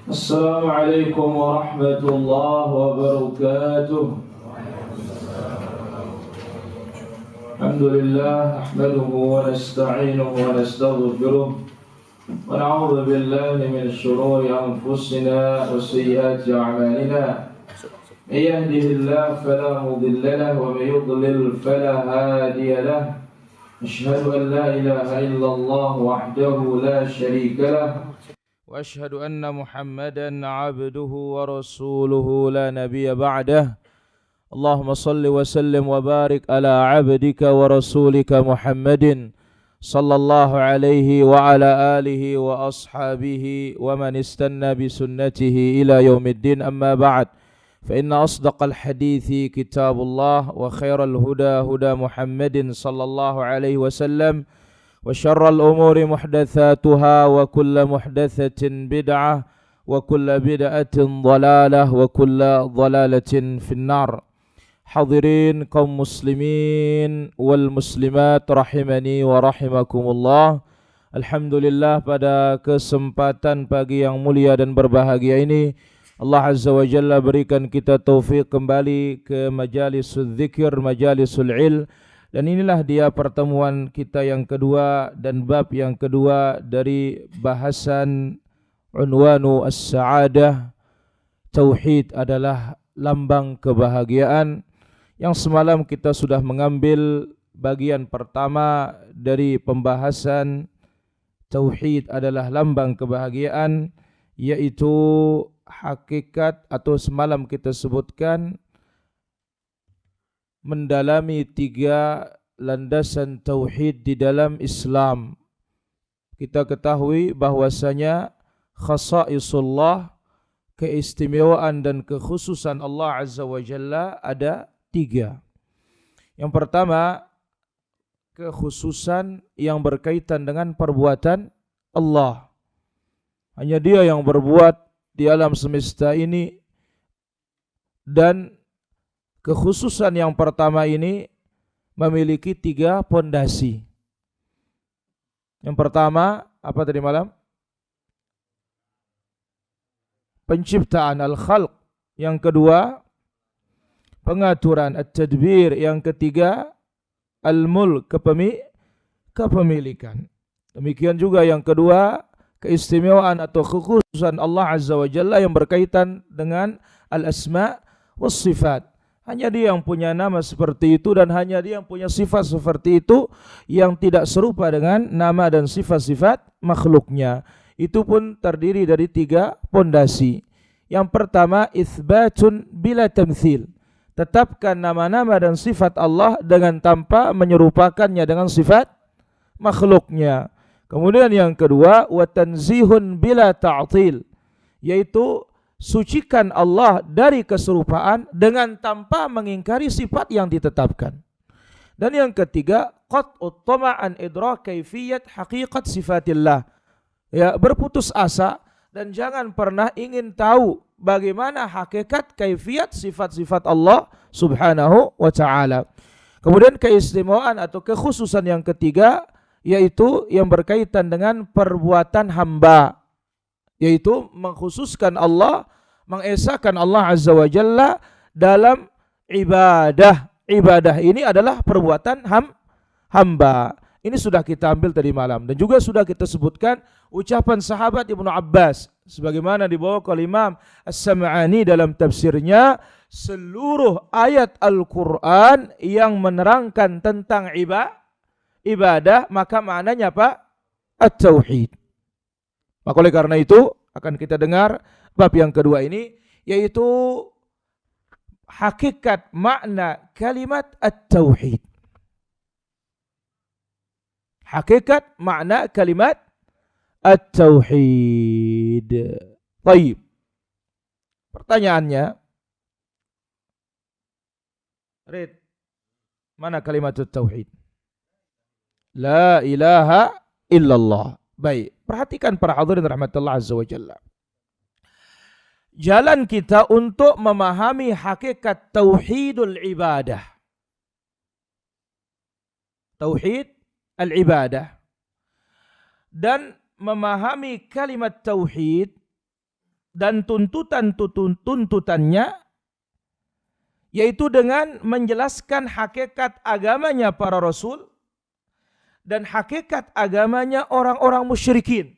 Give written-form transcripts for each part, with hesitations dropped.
السلام عليكم ورحمة الله وبركاته. الحمد لله نحمده ونستعينه ونستغفره ونعوذ بالله من شرور أنفسنا وسيئات أعمالنا. من يهده الله فلا مضل له ومن يضلل فلا هادي له. أشهد أن لا إله إلا الله وحده لا شريك له وأشهد أن محمدا عبده ورسوله لا نبي بعده. اللهم صل وسلم وبارك على عبدك ورسولك محمد صلى الله عليه وعلى آله وأصحابه ومن استنى بسنته إلى يوم الدين. أما بعد، فإن أصدق الحديث كتاب الله وخير الهدى هدى محمد صلى الله عليه وسلم وشر الأمور محدثاتها وكل محدثة بدعة وكل بدعة ضلالة وكل ضلالة في النار. Hadirin kaum muslimin wal muslimat rahimani wa rahimakumullah. Alhamdulillah, pada kesempatan pagi yang mulia dan berbahagia ini Allah Azza wa Jalla berikan kita taufik kembali ke majalisul zikir, majalisul ilm. Dan inilah dia pertemuan kita yang kedua dan bab yang kedua dari bahasan unwanu as-sa'adah. Tauhid adalah lambang kebahagiaan. Yang semalam kita sudah mengambil bagian pertama dari pembahasan tauhid adalah lambang kebahagiaan, yaitu hakikat atau semalam kita sebutkan mendalami 3 landasan tauhid di dalam Islam. Kita ketahui bahwasanya khasaisullah, keistimewaan dan kekhususan Allah Azza wa Jalla ada 3. Yang pertama, kekhususan yang berkaitan dengan perbuatan Allah. Hanya Dia yang berbuat di alam semesta ini. Dan kekhususan yang pertama ini memiliki 3 pondasi. Yang pertama, apa tadi malam? Penciptaan, al-khalq. Yang kedua, pengaturan, at-tadbir. Yang ketiga, al-mulk, kepemilikan. Demikian juga yang kedua, keistimewaan atau kekhususan Allah Azza wa Jalla yang berkaitan dengan al-asma' was sifat. Hanya Dia yang punya nama seperti itu dan hanya Dia yang punya sifat seperti itu yang tidak serupa dengan nama dan sifat-sifat makhluknya. Itu pun terdiri dari 3 pondasi. Yang pertama, itsbatun bila tamthil. Tetapkan nama-nama dan sifat Allah dengan tanpa menyerupakannya dengan sifat makhluknya. Kemudian yang kedua, wa tanzihun bila ta'til, yaitu sucikan Allah dari keserupaan dengan tanpa mengingkari sifat yang ditetapkan. Dan yang ketiga, qat'ut tama'an idrak kaifiyat haqiqat sifatillah. Ya, berputus asa dan jangan pernah ingin tahu bagaimana hakikat kaifiat sifat-sifat Allah Subhanahu wa ta'ala. Kemudian keistimewaan atau kekhususan yang ketiga, yaitu yang berkaitan dengan perbuatan hamba, yaitu mengkhususkan Allah, mengesahkan Allah Azza wa Jalla dalam ibadah. Ibadah ini adalah perbuatan hamba. Ini sudah kita ambil tadi malam dan juga sudah kita sebutkan ucapan sahabat Ibnu Abbas sebagaimana dibawa oleh Imam As-Sam'ani dalam tafsirnya, seluruh ayat Al-Qur'an yang menerangkan tentang ibadah maka maknanya apa? At-tauhid. Maka oleh karena itu akan kita dengar bab yang kedua ini, yaitu hakikat makna kalimat at-tauhid. Hakikat makna kalimat at-tauhid. Baik. Pertanyaannya, Rid, mana kalimat at-tauhid? La ilaha illallah. Baik, perhatikan para hadirin rahmatullah azza wa jalla. Jalan kita untuk memahami hakikat tauhidul ibadah. Tauhid al-ibadah. Dan memahami kalimat tauhid dan tuntutannya yaitu dengan menjelaskan hakikat agamanya para rasul dan hakikat agamanya orang-orang musyrikin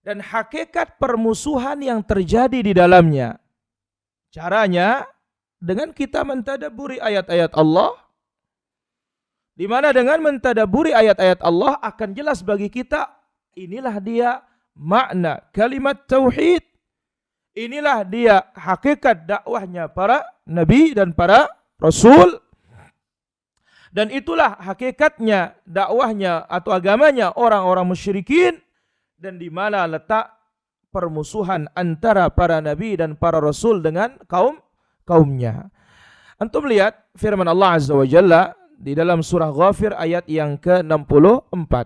dan hakikat permusuhan yang terjadi di dalamnya. Caranya dengan kita mentadabburi ayat-ayat Allah, di mana dengan mentadabburi ayat-ayat Allah akan jelas bagi kita, inilah dia makna kalimat tauhid, inilah dia hakikat dakwahnya para nabi dan para rasul, dan itulah hakikatnya dakwahnya atau agamanya orang-orang musyrikin, dan di mana letak permusuhan antara para nabi dan para rasul dengan kaumnya. Antum lihat firman Allah Azza wa Jalla di dalam surah Ghafir ayat yang ke-64.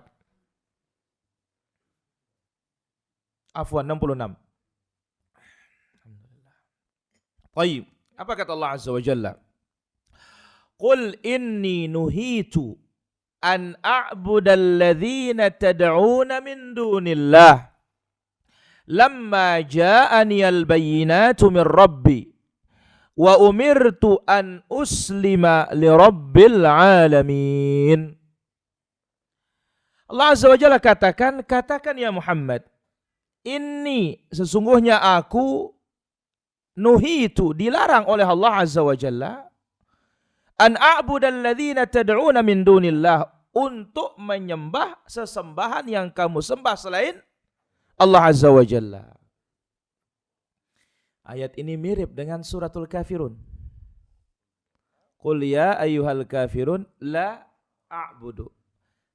Afwan, 66. Baik, apa kata Allah Azza wa Jalla? Qul inni nuhitu an a'budal ladzina tad'una min dunillah lamma ja'aniyal bayyinatu min rabbi wa umirtu an uslima li rabbil alamin. Allah Azza wa Jalla katakan ya Muhammad, ini sesungguhnya aku nuhitu, dilarang oleh Allah Azza wa Jalla, an a'budal ladzina tad'una min dunillah, untuk menyembah sesembahan yang kamu sembah selain Allah Azza wa Jalla. Ayat ini mirip dengan suratul Kafirun. Qul ya ayyuhal kafirun la a'budu.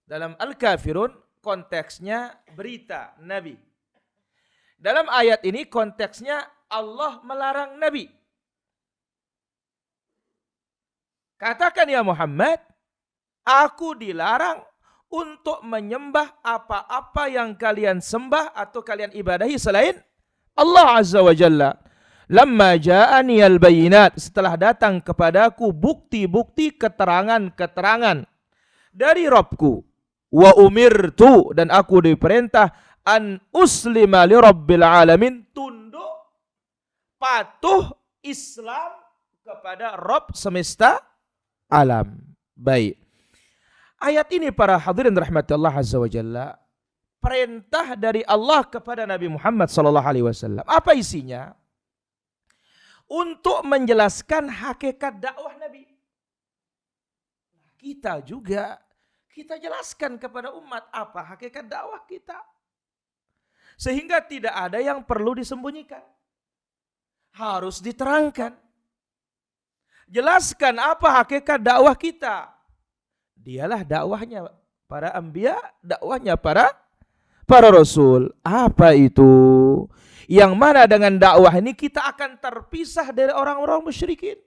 Dalam Al-Kafirun konteksnya berita Nabi. Dalam ayat ini konteksnya Allah melarang Nabi. Katakan ya Muhammad, aku dilarang untuk menyembah apa-apa yang kalian sembah atau kalian ibadahi selain Allah Azza wa Jalla. Lamma ja'aniyal bayinat, setelah datang kepadaku bukti-bukti, keterangan-keterangan dari Rabbku. Wa umirtu, dan aku diperintah an uslima li rabbil alamin, tunduk patuh Islam kepada Rabb semesta alam. Baik. Ayat ini para hadirin rahmati Allah Azza wa Jalla, perintah dari Allah kepada Nabi Muhammad sallallahu alaihi wasallam. Apa isinya? Untuk menjelaskan hakikat dakwah Nabi. Kita juga, kita jelaskan kepada umat apa hakikat dakwah kita. Sehingga tidak ada yang perlu disembunyikan. Harus diterangkan. Jelaskan apa hakikat dakwah kita. Dialah dakwahnya para anbiya, dakwahnya para rasul. Apa itu? Yang mana dengan dakwah ini kita akan terpisah dari orang-orang musyrikin.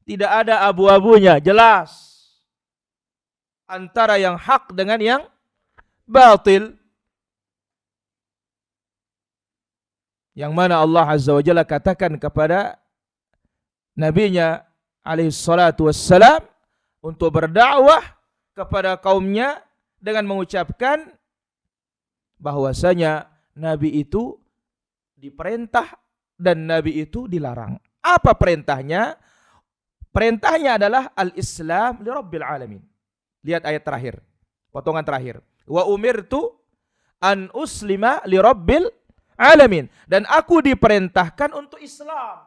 Tidak ada abu-abunya, jelas. Antara yang hak dengan yang batil. Yang mana Allah Azza wa Jalla katakan kepada nabinya alaihi salatu wassalam untuk berdakwah kepada kaumnya dengan mengucapkan bahwasanya Nabi itu diperintah dan Nabi itu dilarang. Apa perintahnya? Perintahnya adalah al-Islam li Rabbil Alamin. Lihat ayat terakhir, potongan terakhir. Wa umirtu an uslima li Rabbil Alamin. Dan aku diperintahkan untuk Islam.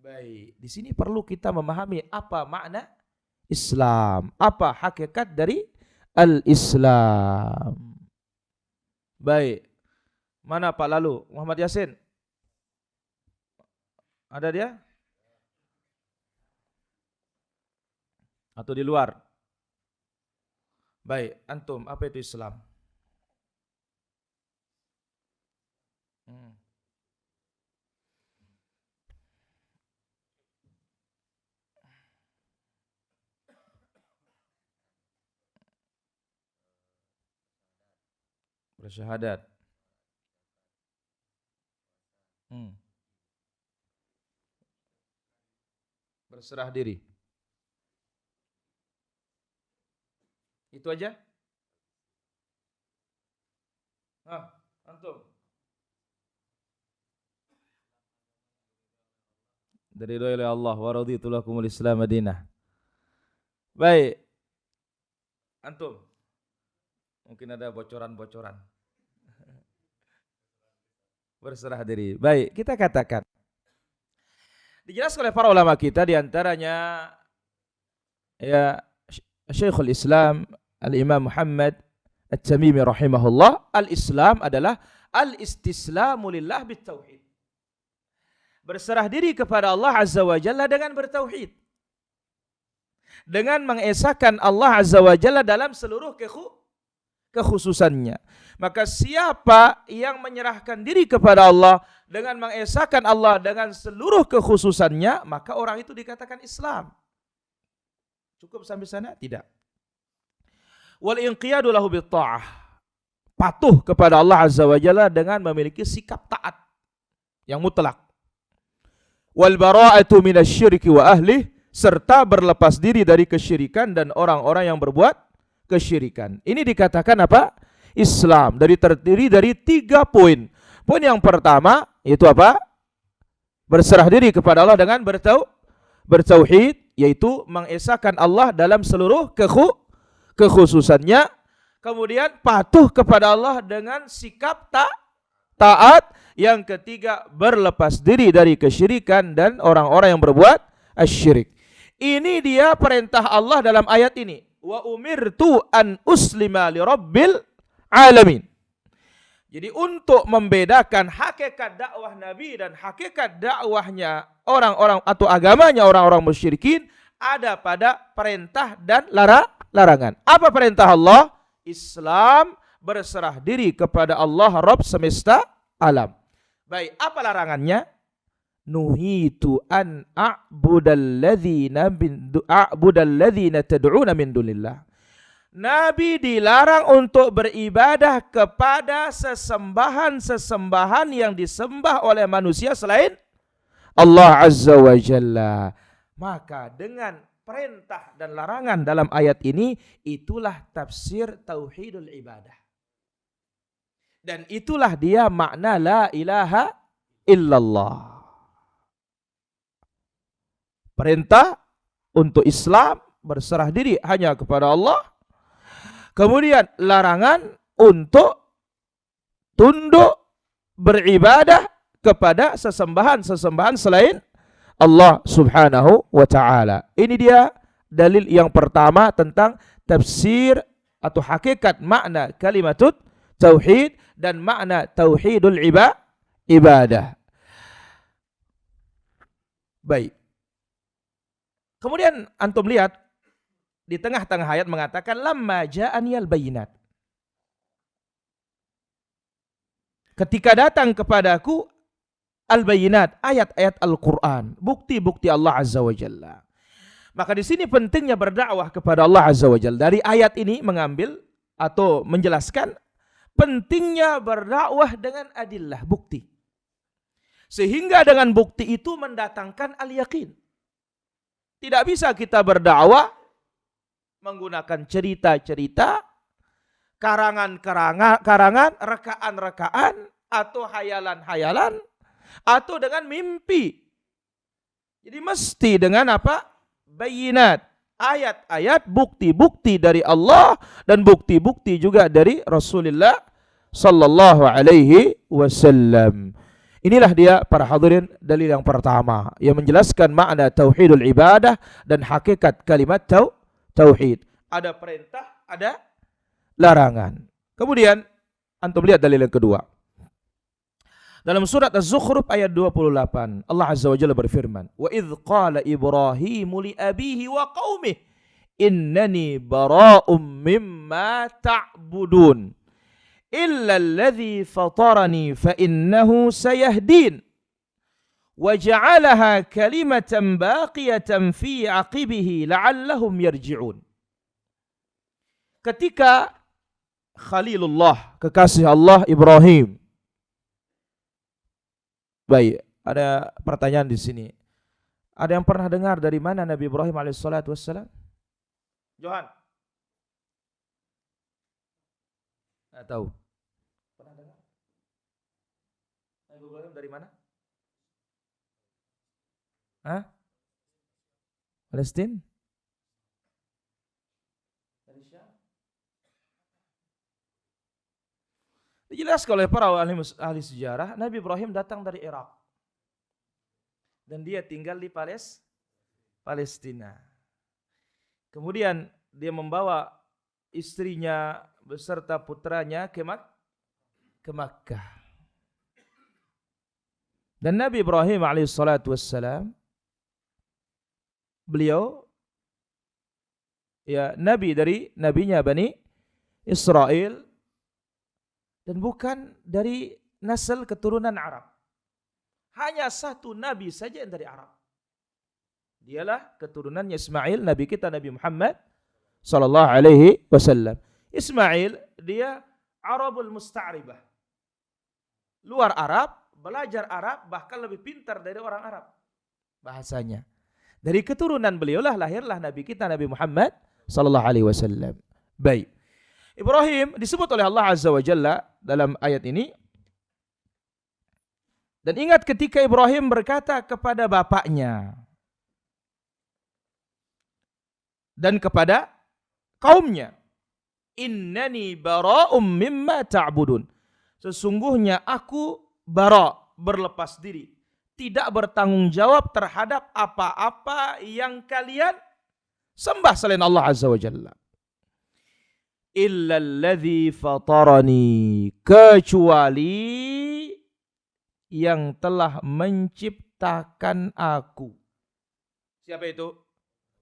Baik, di sini perlu kita memahami apa makna Islam, apa hakikat dari al-Islam. Baik. Mana Pak Lalu? Muhammad Yasin? Ada dia? Atau di luar? Baik, antum, apa itu Islam? Bersyahadat. Berserah diri. Itu aja? Antum. Dari oleh Allah wa raditu lakumul Islam madinah. Baik. Antum. Mungkin ada bocoran-bocoran. Berserah diri. Baik, kita katakan. Dijelaskan oleh para ulama kita diantaranya ya Syekhul Islam Al-Imam Muhammad At-Tamimi rahimahullah, al-Islam adalah al-istislamu lillah bitauhid. Berserah diri kepada Allah Azza wa Jalla dengan bertauhid. Dengan mengesahkan Allah Azza wa Jalla dalam seluruh kekhususannya. Maka siapa yang menyerahkan diri kepada Allah dengan mengesahkan Allah dengan seluruh kekhususannya, maka orang itu dikatakan Islam. Cukup sampai sana? Tidak. Wal inqiyadu lahu bitta'ah. Patuh kepada Allah Azza wa Jalla dengan memiliki sikap taat yang mutlak. Wal bara'atu minasyirki wa ahli, serta berlepas diri dari kesyirikan dan orang-orang yang berbuat kesyirikan. Ini dikatakan apa? Islam. Terdiri dari 3 poin. Poin yang pertama yaitu apa? Berserah diri kepada Allah dengan bertauhid, yaitu mengesahkan Allah dalam seluruh kekhususannya. Kemudian patuh kepada Allah dengan sikap taat. Yang ketiga, berlepas diri dari kesyirikan dan orang-orang yang berbuat asyirik. Ini dia perintah Allah dalam ayat ini. Wa umirtu an uslima li rabbil alamin. Jadi untuk membedakan hakikat dakwah Nabi dan hakikat dakwahnya orang-orang atau agamanya orang-orang musyrikin ada pada perintah dan larangan. Apa perintah Allah? Islam, berserah diri kepada Allah Rabb semesta alam. Baik, apa larangannya? Nuhitu an a'budalladzina tad'una min dunillah. Nabi dilarang untuk beribadah kepada sesembahan-sesembahan yang disembah oleh manusia selain Allah Azza wa Jalla. Maka dengan perintah dan larangan dalam ayat ini, itulah tafsir tauhidul ibadah. Dan itulah dia makna la ilaha illallah. Perintah untuk Islam, berserah diri hanya kepada Allah. Kemudian larangan untuk tunduk beribadah kepada sesembahan-sesembahan selain Allah Subhanahu wa ta'ala. Ini dia dalil yang pertama tentang tafsir atau hakikat makna kalimatut tauhid dan makna tauhidul ibadah. Baik. Kemudian antum lihat di tengah-tengah ayat mengatakan lamma ja'aniyal bayinat. Ketika datang kepadaku al-bayinat, ayat-ayat Al-Qur'an, bukti-bukti Allah Azza wa Jalla. Maka di sini pentingnya berdakwah kepada Allah Azza wa Jalla. Dari ayat ini mengambil atau menjelaskan pentingnya berdakwah dengan adillah, bukti. Sehingga dengan bukti itu mendatangkan al-yakin. Tidak bisa kita berdakwah menggunakan cerita-cerita, karangan-karangan, rekaan-rekaan, atau hayalan-hayalan, atau dengan mimpi. Jadi mesti dengan apa? Bayinat, ayat-ayat, bukti-bukti dari Allah dan bukti-bukti juga dari Rasulullah sallallahu alaihi wasallam. Inilah dia para hadirin dalil yang pertama yang menjelaskan makna tauhidul ibadah dan hakikat kalimat tauhid. Ada perintah, ada larangan. Kemudian antum lihat dalil yang kedua. Dalam surat Az-Zukhruf ayat 28, Allah Azza wa Jalla berfirman, "Wa idz qala Ibrahimu li abihi wa qaumihi innani bara'um mimma ta'budun illa alladhi fatarani fa innahu sayahdin wa ja'alaha kalimatan baqiyatan fi 'aqibihi la'allahum yarji'un." Ketika Khalilullah, kekasih Allah Ibrahim. Baik, ada pertanyaan di sini. Ada yang pernah dengar dari mana Nabi Ibrahim alaihissalatu wassalam? Johan? Tidak tahu. Pernah Nabi Ibrahim dari mana? Hah? Palestina? Dari Syam? Dijelaskan oleh para ahli sejarah, Nabi Ibrahim datang dari Irak. Dan dia tinggal di Palestina. Kemudian dia membawa istrinya beserta putranya ke Makkah. Dan Nabi Ibrahim alaihissalatu wassalam, beliau ya nabi dari nabinya Bani Israel dan bukan dari nasl keturunan Arab. Hanya satu nabi saja yang dari Arab. Dialah keturunannya Ismail, nabi kita Nabi Muhammad sallallahu alaihi wasallam. Ismail dia Arabul Musta'ribah. Luar Arab, belajar Arab, bahkan lebih pintar dari orang Arab bahasanya. Dari keturunan beliaulah lahirlah nabi kita Nabi Muhammad sallallahu alaihi wasallam. Baik. Ibrahim disebut oleh Allah Azza wa Jalla dalam ayat ini. Dan ingat ketika Ibrahim berkata kepada bapaknya dan kepada kaumnya, innani bara'um mimma ta'budun. Sesungguhnya aku berlepas diri, tidak bertanggung jawab terhadap apa-apa yang kalian sembah selain Allah Azza wa Jalla. Illa alladhi fatarani, kecuali yang telah menciptakan aku. Siapa itu?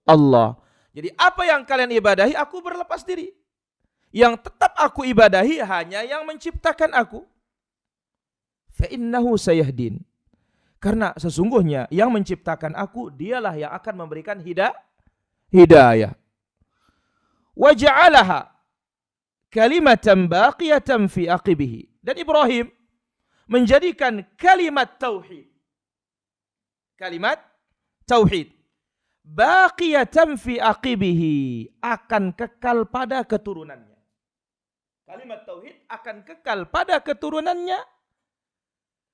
Allah. Jadi apa yang kalian ibadahi, aku berlepas diri. Yang tetap aku ibadahi hanya yang menciptakan aku. Fa innahu sayahdin. Karena sesungguhnya yang menciptakan aku, dialah yang akan memberikan hidayah. Wa ja'alaha kalimatan baqiyatan fi aqibihi. Dan Ibrahim menjadikan kalimat tauhid. Kalimat tauhid baqiyatan fi aqibihi, akan kekal pada keturunannya. Kalimat tauhid akan kekal pada keturunannya.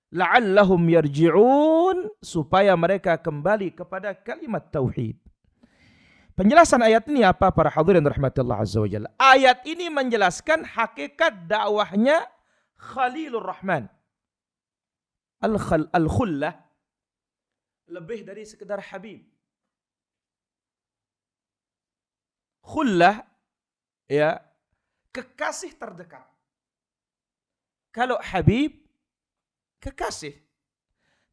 La'allahum yarji'un, supaya mereka kembali kepada kalimat tauhid. Penjelasan ayat ini apa para hadirin rahmatullah azza wajalla? Ayat ini menjelaskan hakikat dakwahnya Khalilur Rahman. Al-khullah lebih dari sekedar habib. Khullah ya kekasih terdekat. Kalau habib kekasih.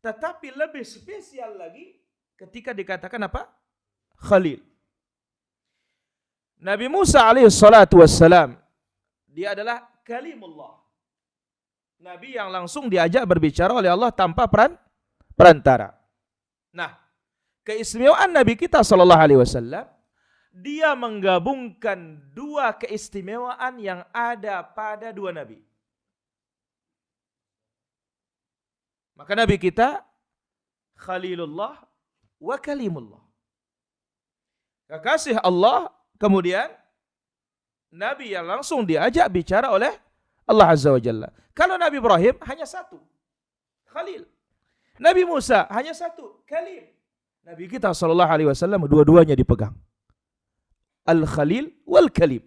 Tetapi lebih spesial lagi ketika dikatakan apa? Khalil. Nabi Musa alaihi salatu wassalam, dia adalah kalimullah. Nabi yang langsung diajak berbicara oleh Allah tanpa perantara. Nah, keistimewaan Nabi kita sallallahu alaihi wasallam, dia menggabungkan dua keistimewaan yang ada pada dua nabi. Maka Nabi kita Khalilullah wa Kalimullah. Kekasih Allah, kemudian Nabi yang langsung diajak bicara oleh Allah Azza wa Jalla. Kalau Nabi Ibrahim hanya satu, Khalil. Nabi Musa hanya satu, Kalim. Nabi kita sallallahu alaihi wasallam dua-duanya dipegang. Al-Khalil wal Kalim.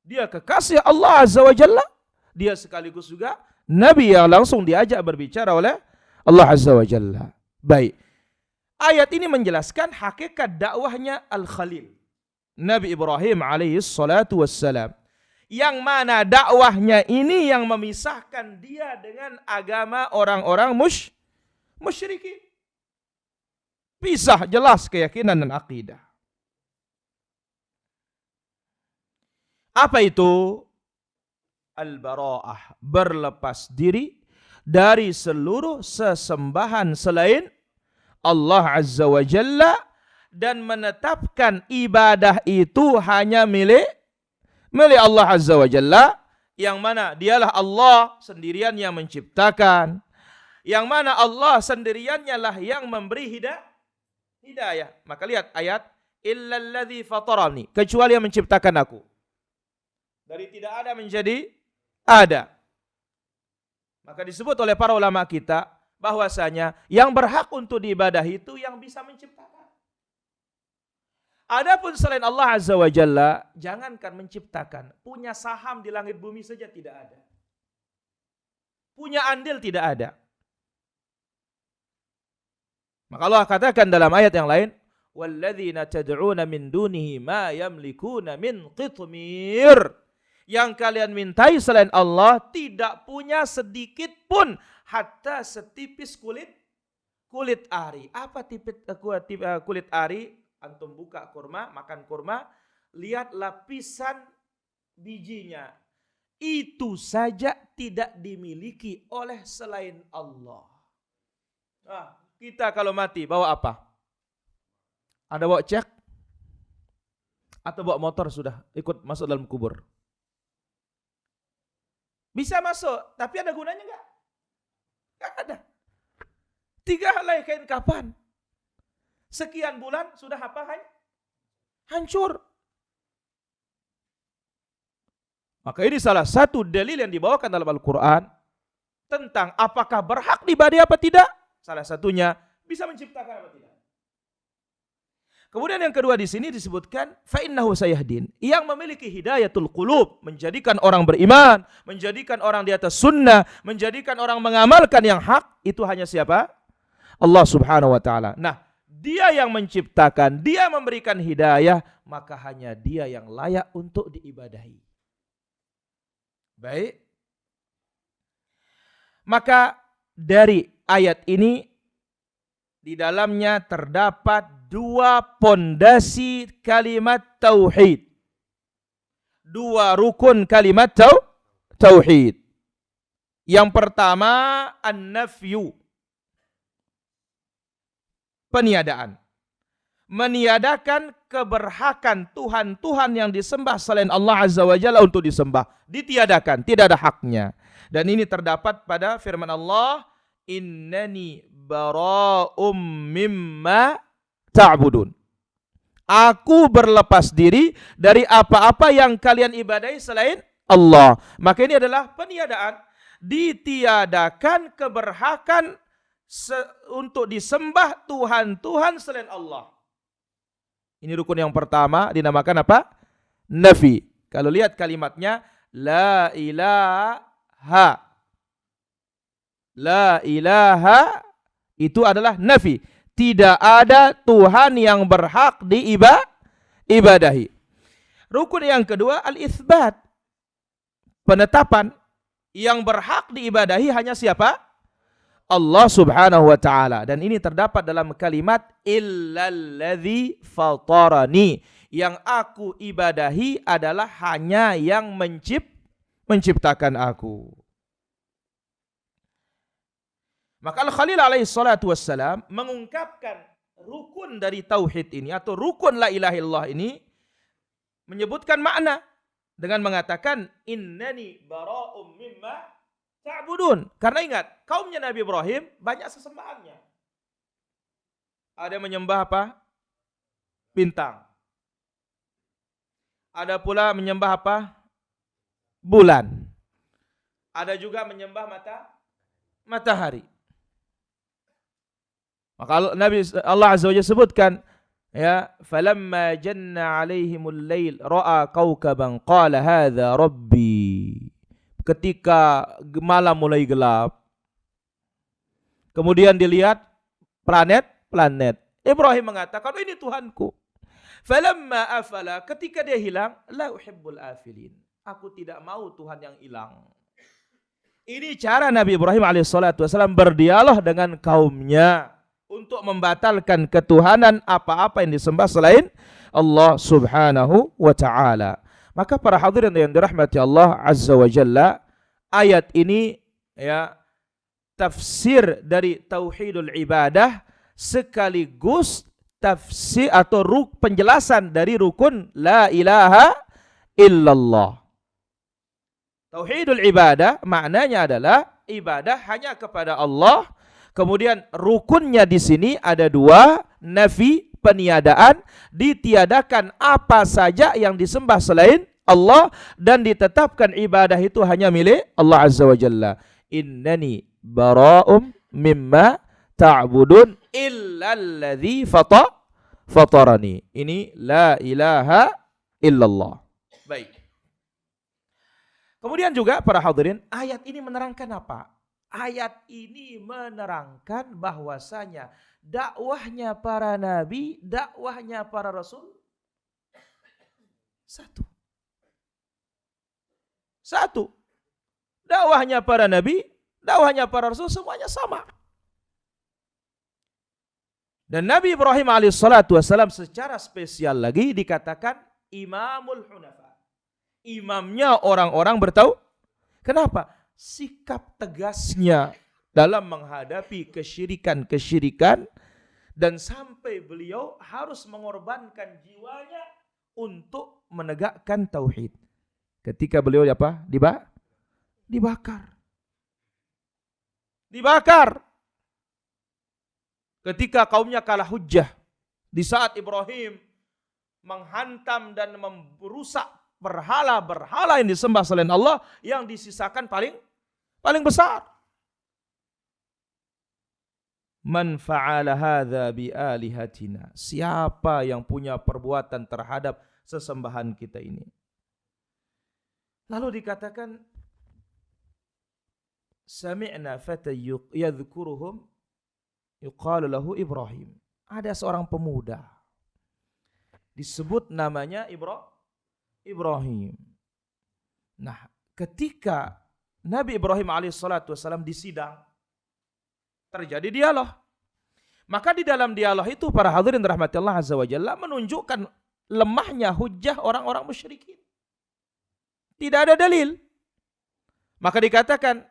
Dia kekasih Allah Azza wa Jalla, dia sekaligus juga Nabi yang langsung diajak berbicara oleh Allah Azza wa Jalla. Baik. Ayat ini menjelaskan hakikat dakwahnya Al-Khalil, Nabi Ibrahim alaihi salatu wassalam. Yang mana dakwahnya ini yang memisahkan dia dengan agama orang-orang musyrikin. Pisah jelas keyakinan dan akidah. Apa itu? Al-bara'ah, berlepas diri dari seluruh sesembahan selain Allah Azza wa Jalla dan menetapkan ibadah itu hanya milik Allah Azza wa Jalla, yang mana dialah Allah sendirian yang menciptakan, yang mana Allah sendiriannya lah yang memberi hidayah. Maka lihat ayat, illalladzi fatarani, kecuali yang menciptakan aku. Dari tidak ada menjadi ada. Maka disebut oleh para ulama kita bahwasanya yang berhak untuk diibadahi itu yang bisa menciptakan. Adapun selain Allah Azza wa Jalla, jangankan menciptakan, punya saham di langit bumi saja tidak ada. Punya andil tidak ada. Maka Allah katakan dalam ayat yang lain, walladzina tad'una min dunihi ma yamlikuna min qitmir. Yang kalian mintai selain Allah tidak punya sedikit pun hatta setipis kulit ari. Apa kulit ari? Antum buka kurma, makan kurma, lihat lapisan bijinya. Itu saja tidak dimiliki oleh selain Allah. Nah, kita kalau mati bawa apa? Ada bawa cek? Atau bawa motor sudah ikut masuk dalam kubur? Bisa masuk, tapi ada gunanya enggak? Enggak ada. 3 helai kain kapan? Sekian bulan sudah apa? Hancur. Maka ini salah satu dalil yang dibawakan dalam Al-Quran tentang apakah berhak diibadahi apa tidak. Salah satunya bisa menciptakan apa tidak. Kemudian yang kedua di sini disebutkan fa'innahu sayahdin, yang memiliki hidayatul qulub, menjadikan orang beriman, menjadikan orang di atas sunnah, menjadikan orang mengamalkan yang hak, itu hanya siapa? Allah Subhanahu wa taala. Nah, Dia yang menciptakan, Dia memberikan hidayah, maka hanya Dia yang layak untuk diibadahi. Baik. Maka dari ayat ini di dalamnya terdapat 2 pondasi kalimat tauhid. 2 rukun kalimat tauhid. Yang pertama an-nafyu, peniadaan. Meniadakan keberhakan Tuhan-Tuhan yang disembah selain Allah Azza wa Jalla untuk disembah. Ditiadakan, tidak ada haknya. Dan ini terdapat pada firman Allah, innani bara'um mimma ta'budun. Aku berlepas diri dari apa-apa yang kalian ibadahi selain Allah. Maka ini adalah peniadaan. Ditiadakan keberhakan untuk disembah Tuhan-Tuhan selain Allah. Ini rukun yang pertama dinamakan apa? Nafi. Kalau lihat kalimatnya la ilaha. La ilaha itu adalah nafi. Tidak ada Tuhan yang berhak diibadahi. Rukun yang kedua al-itsbat. Penetapan yang berhak diibadahi hanya siapa? Allah Subhanahu wa taala. Dan ini terdapat dalam kalimat illalladzi fatarani. Yang aku ibadahi adalah hanya yang menciptakan aku. Maka Al-Khalil alaihi salatu wassalam mengungkapkan rukun dari tauhid ini atau rukun la ilaha illallah ini, menyebutkan makna dengan mengatakan innani bara'um mimma ta'budun. Karena ingat, kaumnya Nabi Ibrahim banyak sesembahannya. Ada yang menyembah apa? Bintang. Ada pula menyembah apa? Bulan. Ada juga menyembah matahari. Maka Allah Azza wa Jalla sebutkan, ya, falamma janna 'alaihimul lail ra'a kawkaban qala hadza rabbi. Ketika malam mulai gelap, kemudian dilihat planet. Ibrahim mengatakan, oh, ini Tuhanku. Falamma afala, ketika dia hilang, la uhibbul afilin. Aku tidak mau Tuhan yang hilang. Ini cara Nabi Ibrahim alaihissalatu wassalam berdialog dengan kaumnya untuk membatalkan ketuhanan apa-apa yang disembah selain Allah Subhanahu wa ta'ala. Maka para hadirin yang dirahmati Allah Azza wa Jalla, ayat ini ya tafsir dari tauhidul ibadah sekaligus tafsir atau penjelasan dari rukun la ilaha illallah. Tauhidul ibadah maknanya adalah ibadah hanya kepada Allah. Kemudian rukunnya di sini ada 2, nafi, peniadaan, ditiadakan apa saja yang disembah selain Allah dan ditetapkan ibadah itu hanya milik Allah Azza wa Jalla. innani bara'um mimma ta'budun illa alladhi fatarani. Ini la ilaha illallah. Baik. Kemudian juga para hadirin, ayat ini menerangkan apa? Ayat ini menerangkan bahwasanya dakwahnya para nabi, dakwahnya para rasul satu. Satu. Dakwahnya para nabi, dakwahnya para rasul semuanya sama. Dan Nabi Ibrahim alaihissalatu wassalam secara spesial lagi dikatakan Imamul Hunafa. Imamnya orang-orang bertauhid. Kenapa? Sikap tegasnya dalam menghadapi kesyirikan-kesyirikan dan sampai beliau harus mengorbankan jiwanya untuk menegakkan tauhid. Ketika beliau apa? Dibakar. Ketika kaumnya kalah hujjah di saat Ibrahim menghantam dan merusak berhala-berhala yang disembah selain Allah, yang disisakan paling besar. Man fa'ala hadza bi alihatina. Siapa yang punya perbuatan terhadap sesembahan kita ini? Lalu dikatakan sami'na fata yadhkuruhum yuqalu lahu Ibrahim. Ada seorang pemuda disebut namanya Ibrahim. Nah, ketika Nabi Ibrahim alaihissalatu wassalam disidang, terjadi dialog. Maka di dalam dialog itu para hadirin rahmati Allah azza wa jalla menunjukkan lemahnya hujjah orang-orang musyrikin. Tidak ada dalil. Maka dikatakan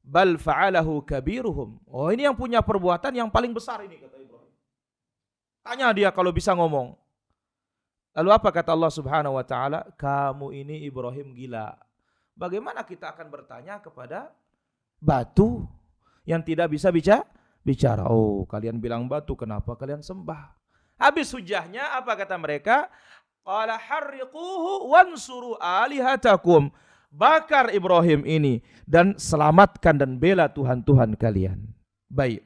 bal fa'alahu kabiruhum. Oh, ini yang punya perbuatan yang paling besar ini, kata Ibrahim. Tanya dia kalau bisa ngomong. Lalu apa kata Allah Subhanahu wa taala? Kamu ini Ibrahim gila. Bagaimana kita akan bertanya kepada batu yang tidak bisa bicara? Oh, kalian bilang batu, kenapa kalian sembah? Habis hujahnya apa kata mereka? Qala harriquhu wansuru alihatakum. Bakar Ibrahim ini dan selamatkan dan bela Tuhan-Tuhan kalian. Baik.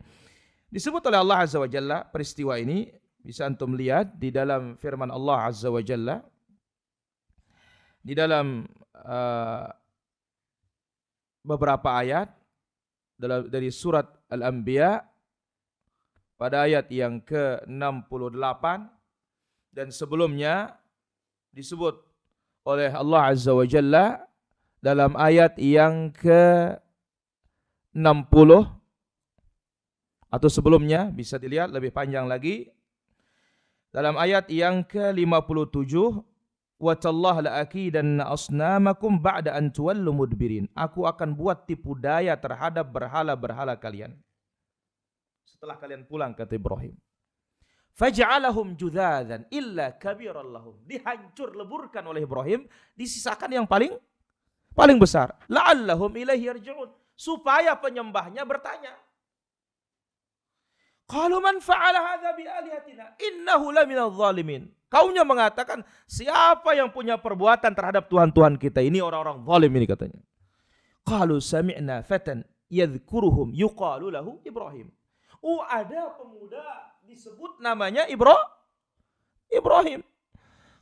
Disebut oleh Allah Azza wa Jalla peristiwa ini bisa antum lihat di dalam firman Allah Azza wa Jalla di dalam beberapa ayat dari surat Al-Anbiya pada ayat yang ke-68 dan sebelumnya disebut oleh Allah Azza wa Jalla dalam ayat yang ke-60 atau sebelumnya bisa dilihat lebih panjang lagi dalam ayat yang ke-57 wa tallahi la'akidanna asnamakum ba'da an tuwallu mudbirin. Aku akan buat tipu daya terhadap berhala-berhala kalian setelah kalian pulang, kata Ibrahim. Faj'alahum judzadan illa kabiran lahum. Dihancur leburkan oleh Ibrahim, disisakan yang paling besar. La'allahum ilaihi yarji'un. Supaya penyembahnya bertanya. Qalu man fa'ala hadza bi alihatina innahu laminadh dhalimin. Kaumnya mengatakan, siapa yang punya perbuatan terhadap Tuhan-Tuhan kita? Ini orang-orang zalim ini katanya. Qalu sami'na fatan yadhkuruhum yuqalu lahu Ibrahim. Oh, ada pemuda disebut namanya Ibrahim.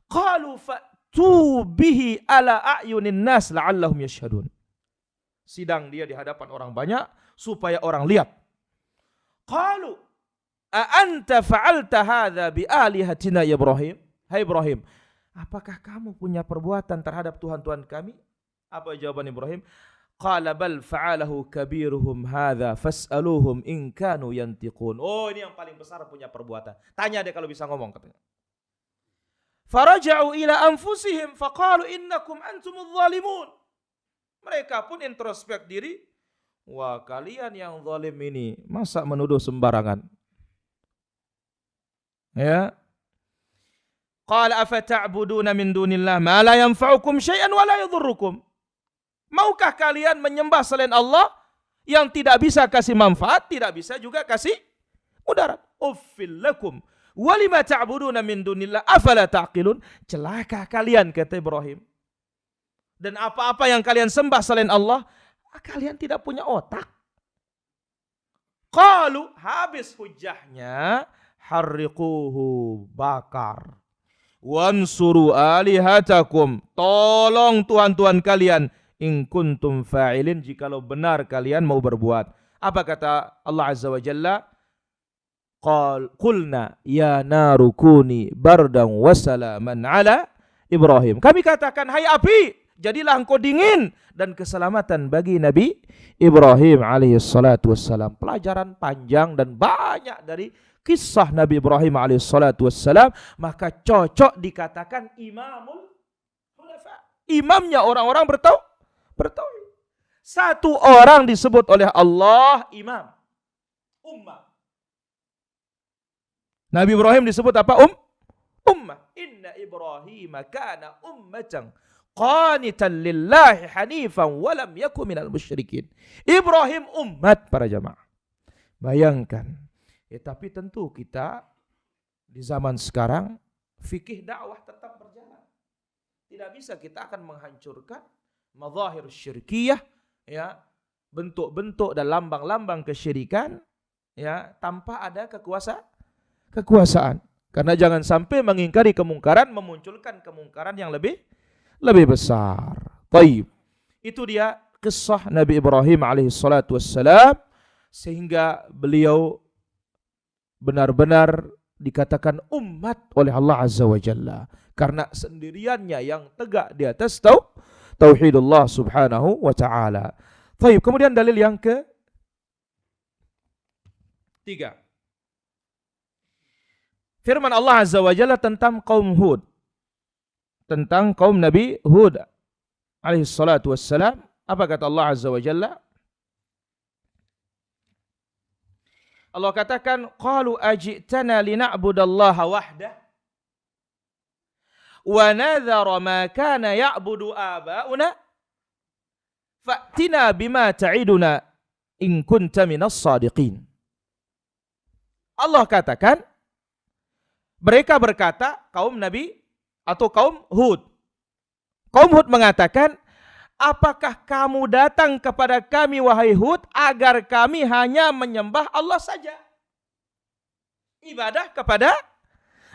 Qalu fa'tu bihi ala a'yunin nas la'allahum yashhadun. Sidang dia di hadapan orang banyak supaya orang lihat. Qalu a anta fa'alta hadza bi alihatina ya Ibrahim? Hai Ibrahim, apakah kamu punya perbuatan terhadap Tuhan-Tuhan kami? Apa jawaban Ibrahim? Qala bal fa'alahu kabiruhum hadza fas'aluhum in kanu yantiqun. Oh, ini yang paling besar punya perbuatan. Tanya dia kalau bisa ngomong, katanya. Faraja'u ila anfusihim faqalu innakum antumudz zalimun. Mereka pun introspek diri. Wah, kalian yang zalim ini masa menuduh sembarangan? Ya. Qala afata'buduna min dunillah ma la yanfa'ukum syai'an wa la yadhurrukum. Maukah kalian menyembah selain Allah yang tidak bisa kasih manfaat, tidak bisa juga kasih mudarat? Uffil lakum wa lima ta'buduna min dunillah afala taqilun. Celaka kalian, kata Ibrahim. Dan apa-apa yang kalian sembah selain Allah, Kalian tidak punya otak. Qalu, habis hujahnya, harriquhu, bakar. Wansuru alihatakum, tolong tuhan-tuhan kalian, in kuntum fa'ilin, jikalau benar kalian mau berbuat. Apa kata Allah Azza wa Jalla? Qulna ya naru kuni bardan wa salaman ala Ibrahim. Kami katakan, hai api, jadilah engkau dingin dan keselamatan bagi Nabi Ibrahim alaihi salatu wassalam. Pelajaran panjang dan banyak dari kisah Nabi Ibrahim alaihi salatu wassalam, maka cocok dikatakan imamul hunafa. Imamnya orang-orang bertauhid. Satu orang disebut oleh Allah imam. Ummah. Nabi Ibrahim disebut apa? Ummah. Inna Ibrahim kana ummatan qanitan lillahi hanifan wa lam yakun minal musyrikin. Ibrahim umat, para jamaah. Bayangkan. Tapi tentu kita di zaman sekarang fikih dakwah tetap berjalan. Tidak bisa kita akan menghancurkan mazahir syirkiyah, ya, bentuk-bentuk dan lambang-lambang kesyirikan, ya, tanpa ada kekuasaan. Karena jangan sampai mengingkari kemungkaran memunculkan kemungkaran yang lebih besar. Taib. Itu dia kisah Nabi Ibrahim alaihi salatu wassalam, sehingga beliau benar-benar dikatakan umat oleh Allah Azza wa Jalla karena sendiriannya yang tegak di atas tauhidullah subhanahu wa ta'ala. Taib. Kemudian dalil yang ketiga, firman Allah Azza wa Jalla tentang kaum Hud, tentang kaum Nabi Hud alaihi salatu wassalam. Apa kata Allah Azza wa Jalla? Allah katakan, qalu ajitana lina'budallaha wahdah wa nadhara ma kana ya'budu aba'una fa'tina bima ta'iduna in kunta minas sadiqin. Allah katakan, mereka berkata, kaum Nabi atau kaum Hud. Kaum Hud mengatakan, apakah kamu datang kepada kami wahai Hud agar kami hanya menyembah Allah saja? Ibadah kepada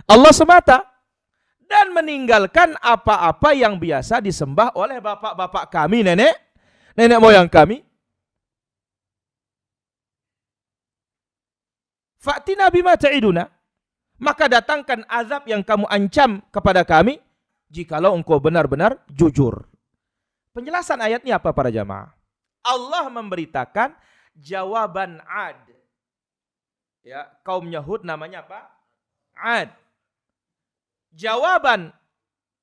Allah semata dan meninggalkan apa-apa yang biasa disembah oleh bapak-bapak kami, nenek moyang kami. Fa'tina bima ta'iduna, maka datangkan azab yang kamu ancam kepada kami jikalau engkau benar-benar jujur. Penjelasan ayatnya apa, para jamaah? Allah memberitakan jawaban Ad. Ya, kaumnya Hud namanya apa? Ad. Jawaban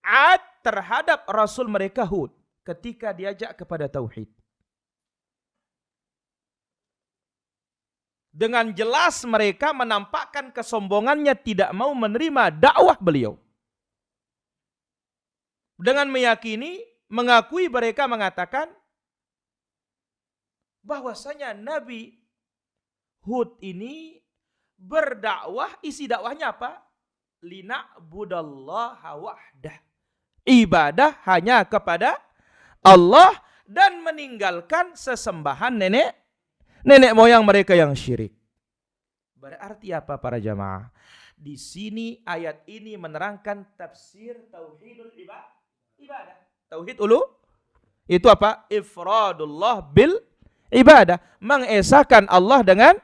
Ad terhadap Rasul mereka Hud ketika diajak kepada tauhid. Dengan jelas mereka menampakkan kesombongannya, tidak mau menerima dakwah beliau. Dengan meyakini, mengakui, mereka mengatakan bahwasanya Nabi Hud ini berdakwah, isi dakwahnya apa? Lina'budallaha wahdah. Ibadah hanya kepada Allah dan meninggalkan sesembahan nenek moyang mereka yang syirik. Berarti apa, para jamaah? Di sini ayat ini menerangkan tafsir tauhidul ibadah. Tauhid itu apa? Ifradullah bil ibadah, mengesahkan Allah dengan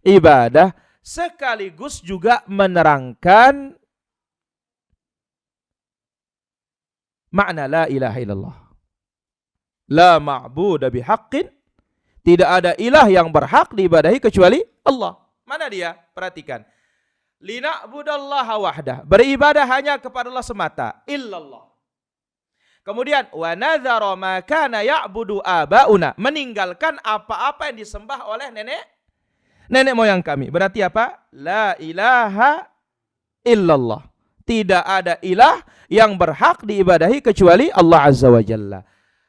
ibadah, sekaligus juga menerangkan makna la ilaha illallah. La ma'budu bihaqqin, tidak ada ilah yang berhak diibadahi kecuali Allah. Mana dia? Perhatikan. Lina'budallaha wahdah, beribadah hanya kepada Allah semata, illallah. Kemudian wa nadhara ma kana ya'budu aba'una, meninggalkan apa-apa yang disembah oleh nenek moyang kami. Berarti apa? La ilaha illallah. Tidak ada ilah yang berhak diibadahi kecuali Allah Azza wa Jalla.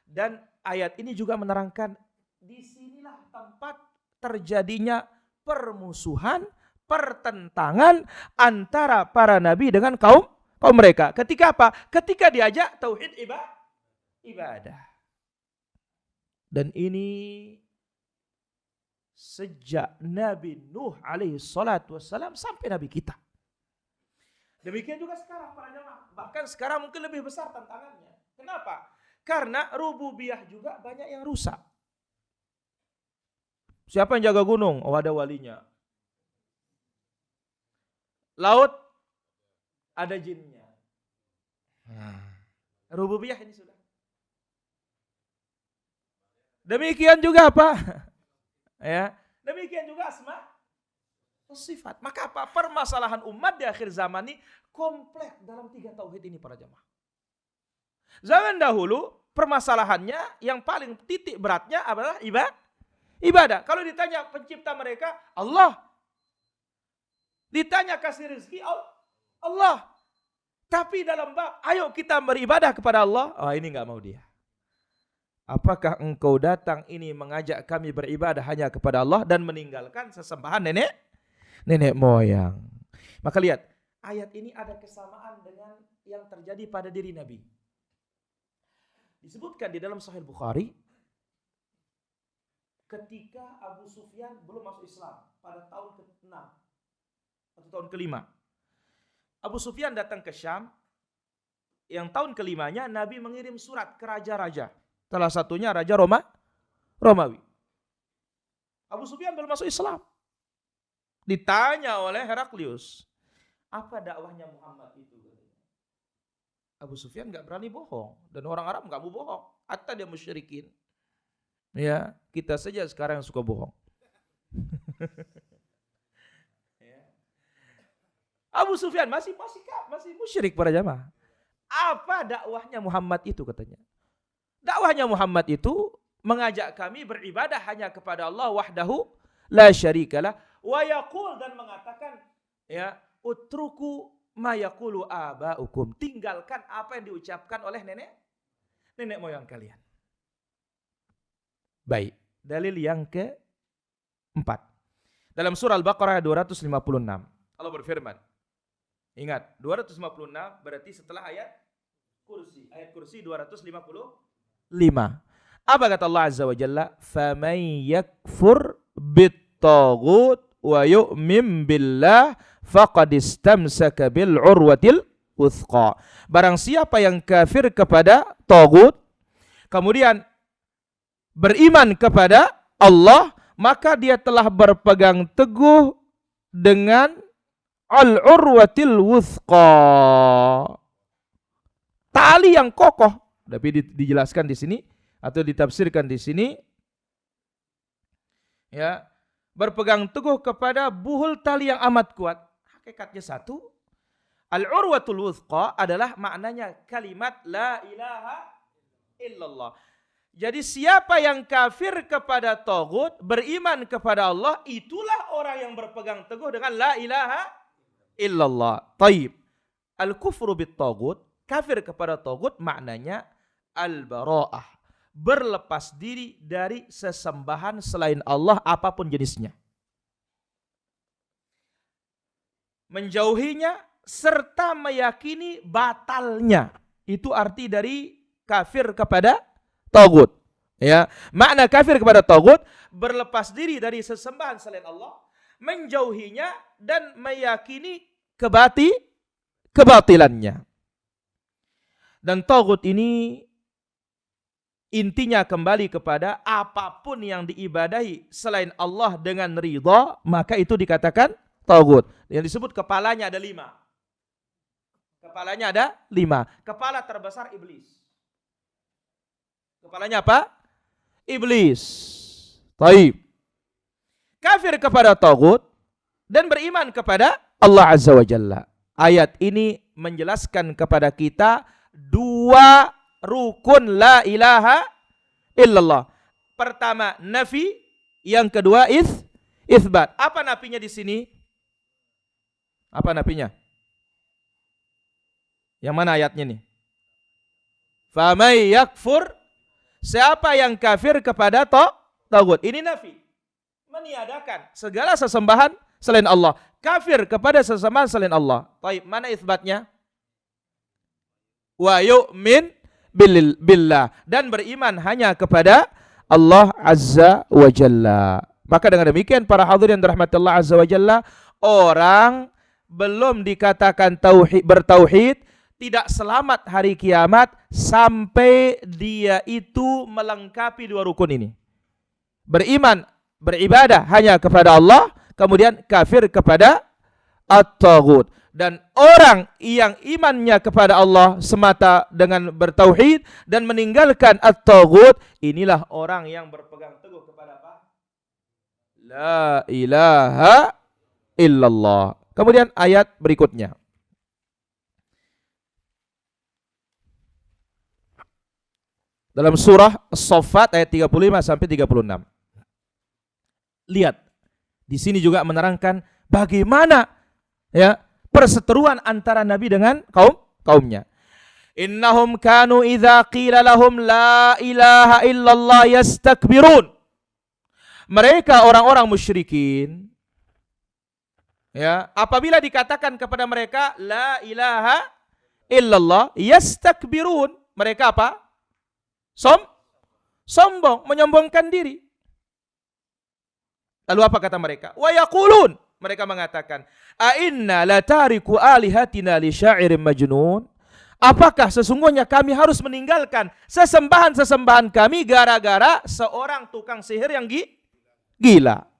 Dan ayat ini juga menerangkan disinilah tempat terjadinya permusuhan, pertentangan antara para nabi dengan kaum mereka. Ketika apa? Ketika diajak tauhid ibadah. Dan ini sejak Nabi Nuh alaihi salatu wassalam sampai Nabi kita. Demikian juga sekarang para jemaah. Bahkan sekarang mungkin lebih besar tantangannya. Kenapa? Karena rububiyah juga banyak yang rusak. Siapa yang jaga gunung? Oh, ada walinya. Laut, ada jinnya. Rububiyah ini sudah. Demikian juga apa? Ya, demikian juga asma sifat. Maka apa? Permasalahan umat di akhir zaman ini kompleks dalam 3 tauhid ini para jemaah. Zaman dahulu permasalahannya yang paling titik beratnya adalah ibadah. Kalau ditanya pencipta mereka, Allah. Ditanya kasih rezeki, Allah. Tapi dalam bab, ayo kita beribadah kepada Allah, ini enggak mau dia. Apakah engkau datang ini mengajak kami beribadah hanya kepada Allah dan meninggalkan sesembahan nenek moyang? Maka lihat, ayat ini ada kesamaan dengan yang terjadi pada diri Nabi. Disebutkan di dalam Sahih Bukhari, ketika Abu Sufyan belum masuk Islam pada tahun ke-6 atau tahun ke-5. Abu Sufyan datang ke Syam, yang tahun ke-5-nya Nabi mengirim surat ke raja-raja. Salah satunya Raja Romawi. Abu Sufyan belum masuk Islam. Ditanya oleh Heraklius, apa dakwahnya Muhammad itu? Abu Sufyan gak berani bohong. Dan orang Arab gak mau bohong. Hatta dia musyrikin. Ya, kita saja sekarang yang suka bohong. Abu Sufyan masih musyrik para jamaah. Apa dakwahnya Muhammad itu katanya? Dakwahnya Muhammad itu mengajak kami beribadah hanya kepada Allah wahdahu la syarikalah wa yaqul, dan mengatakan ya utruku ma yaqulu abaukum, tinggalkan apa yang diucapkan oleh nenek moyang kalian. Baik, dalil yang ke-4. Dalam surah Al-Baqarah 256 Allah berfirman. Ingat, 256 berarti setelah ayat kursi. Ayat kursi 255. Apa kata Allah Azza wa Jalla? Faman yakfur bit-taghut wa yu'min billah faqad istamsaka bil urwatil wuthqa. Barang siapa yang kafir kepada taghut kemudian beriman kepada Allah, maka dia telah berpegang teguh dengan al-urwatil wuthqa, tali yang kokoh. Tapi dijelaskan di sini atau ditafsirkan di sini, ya, berpegang teguh kepada buhul tali yang amat kuat. Hakikatnya satu, al-urwatul wuthqa adalah maknanya kalimat la ilaha illallah. Jadi siapa yang kafir kepada taghut, beriman kepada Allah, itulah orang yang berpegang teguh dengan la ilaha illallah. Taib. Al-kufru bit taghut, kafir kepada taghut maknanya al-bara'ah, berlepas diri dari sesembahan selain Allah apapun jenisnya. Menjauhinya serta meyakini batalnya. Itu arti dari kafir kepada taghut. Ya, makna kafir kepada taghut berlepas diri dari sesembahan selain Allah, menjauhinya dan meyakini kebatilannya. Dan taghut ini intinya kembali kepada apapun yang diibadahi selain Allah dengan ridha, maka itu dikatakan taghut. Yang disebut kepalanya ada 5. Kepalanya ada 5. Kepala terbesar iblis. Kepalanya apa? Iblis. Taib. Kafir kepada taghut dan beriman kepada Allah Azza wa Jalla. Ayat ini menjelaskan kepada kita 2 rukun la ilaha illallah. Pertama nafi, yang kedua itsbat. Apa nafinya di sini? Apa nafinya? Yang mana ayatnya nih? Faman yakfur, siapa yang kafir kepada taghut. Ini nafi, meniadakan segala sesembahan selain Allah. Kafir kepada sesembahan selain Allah. Taib, mana itsbatnya? Wa yu'min billah, dan beriman hanya kepada Allah Azza wa Jalla. Maka dengan demikian para hadirin dirahmati Allah Azza wa Jalla, orang belum dikatakan bertauhid tidak selamat hari kiamat sampai dia itu melengkapi dua rukun ini. Beriman, beribadah hanya kepada Allah, kemudian kafir kepada at-taghut. Dan orang yang imannya kepada Allah semata dengan bertauhid dan meninggalkan at-taghut, inilah orang yang berpegang teguh kepada apa? La ilaha illallah. Kemudian ayat berikutnya. Dalam surah As-Saffat ayat 35 sampai 36. Lihat, di sini juga menerangkan bagaimana ya perseteruan antara Nabi dengan kaumnya. Innahum kanu idza qila lahum la ilaha illallah yastakbirun. Mereka orang-orang musyrikin ya, apabila dikatakan kepada mereka la ilaha illallah yastakbirun, mereka apa? Sombong, menyombongkan diri. Lalu apa kata mereka? Wa yaqulun, mereka mengatakan, a inna la tariku alihatina li sya'irin majnun. Apakah sesungguhnya kami harus meninggalkan sesembahan-sesembahan kami gara-gara seorang tukang sihir yang gila?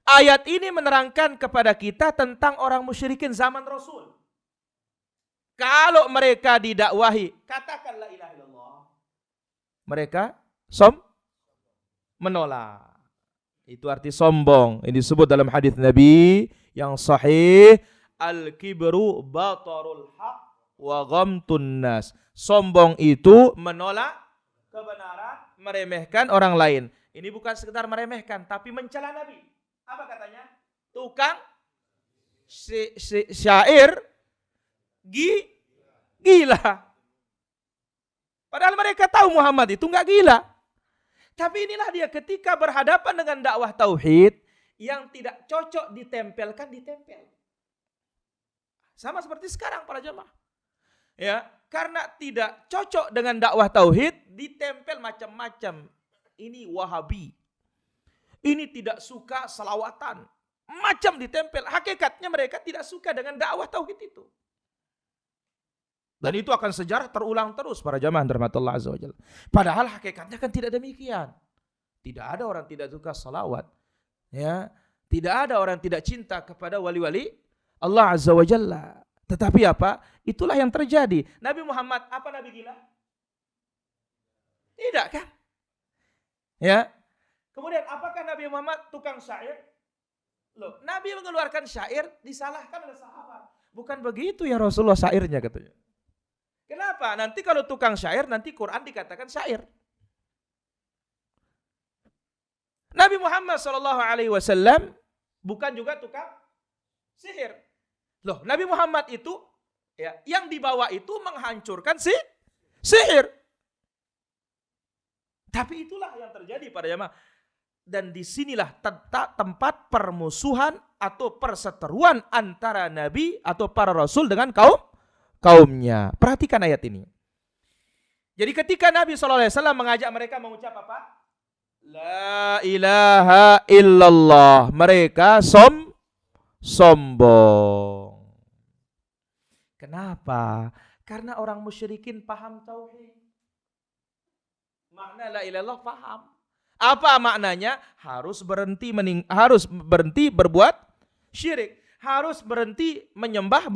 Ayat ini menerangkan kepada kita tentang orang musyrikin zaman Rasul. Kalau mereka didakwahi, katakan la ilaha illallah, mereka menolak. Itu arti sombong. Ini disebut dalam hadis Nabi yang sahih, al-kibru batarul haq wa ghamtun nas. Sombong itu menolak kebenaran, meremehkan orang lain. Ini bukan sekedar meremehkan, tapi mencela Nabi. Apa katanya? Tukang syair gila. Padahal mereka tahu Muhammad itu enggak gila. Tapi inilah dia ketika berhadapan dengan dakwah tauhid yang tidak cocok ditempel. Sama seperti sekarang para jemaah. Ya, karena tidak cocok dengan dakwah tauhid ditempel macam-macam. Ini Wahabi. Ini tidak suka selawatan. Macam ditempel. Hakikatnya mereka tidak suka dengan dakwah tauhid itu. Dan itu akan sejarah terulang terus para jamaah rahmatullah azza wajalla. Padahal hakikatnya kan tidak demikian. Tidak ada orang tidak suka salawat. Ya, tidak ada orang tidak cinta kepada wali-wali Allah azza wajalla. Tetapi apa? Itulah yang terjadi. Nabi Muhammad apa nabi gila? Tidak kan? Ya. Kemudian apakah Nabi Muhammad tukang syair? Loh, Nabi mengeluarkan syair disalahkan oleh sahabat. Bukan begitu ya Rasulullah syairnya katanya. Kenapa? Nanti kalau tukang syair, nanti Quran dikatakan syair. Nabi Muhammad SAW bukan juga tukang sihir. Loh, Nabi Muhammad itu ya, yang dibawa itu menghancurkan sihir. Tapi itulah yang terjadi pada jamaah. Dan disinilah tempat permusuhan atau perseteruan antara Nabi atau para Rasul dengan kaumnya. Perhatikan ayat ini. Jadi ketika Nabi SAW mengajak mereka mengucap apa? La ilaha illallah. Mereka sombong. Kenapa? Karena orang musyrikin paham tauhid. Makna la ilaha illallah paham. Apa maknanya? Harus berhenti berbuat syirik. Harus berhenti menyembah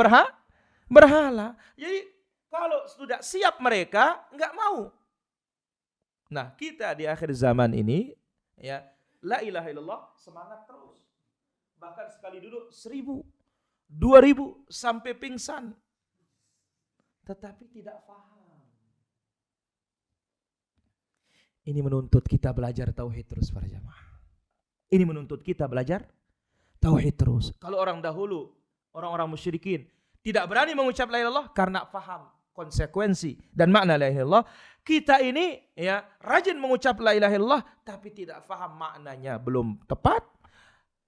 berhala. Jadi kalau sudah siap mereka enggak mau. Nah, kita di akhir zaman ini ya, la ilaha illallah semangat terus. Bahkan sekali duduk 1000, 2000 sampai pingsan. Tetapi tidak paham. Ini menuntut kita belajar tauhid terus para jamaah. Ini menuntut kita belajar tauhid terus. Kalau orang dahulu, orang-orang musyrikin tidak berani mengucap la ilaha illallah karena paham konsekuensi dan makna la ilaha illallah. Kita ini ya rajin mengucap la ilaha illallah tapi tidak paham maknanya, belum tepat,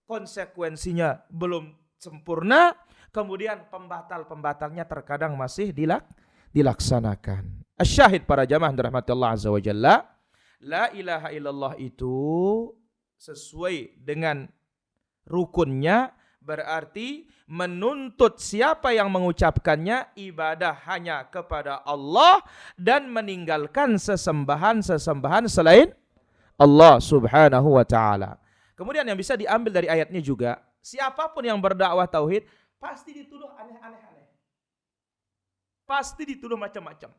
konsekuensinya belum sempurna, kemudian pembatal-pembatalnya terkadang masih dilaksanakan. Asyahid para jamaah rahmatullah azza wa jalla, La ilaha illallah itu sesuai dengan rukunnya, berarti menuntut siapa yang mengucapkannya ibadah hanya kepada Allah dan meninggalkan sesembahan selain Allah subhanahu wa ta'ala. Kemudian yang bisa diambil dari ayatnya juga, siapapun yang berdakwah tauhid pasti dituduh aneh-aneh. Pasti dituduh macam-macam.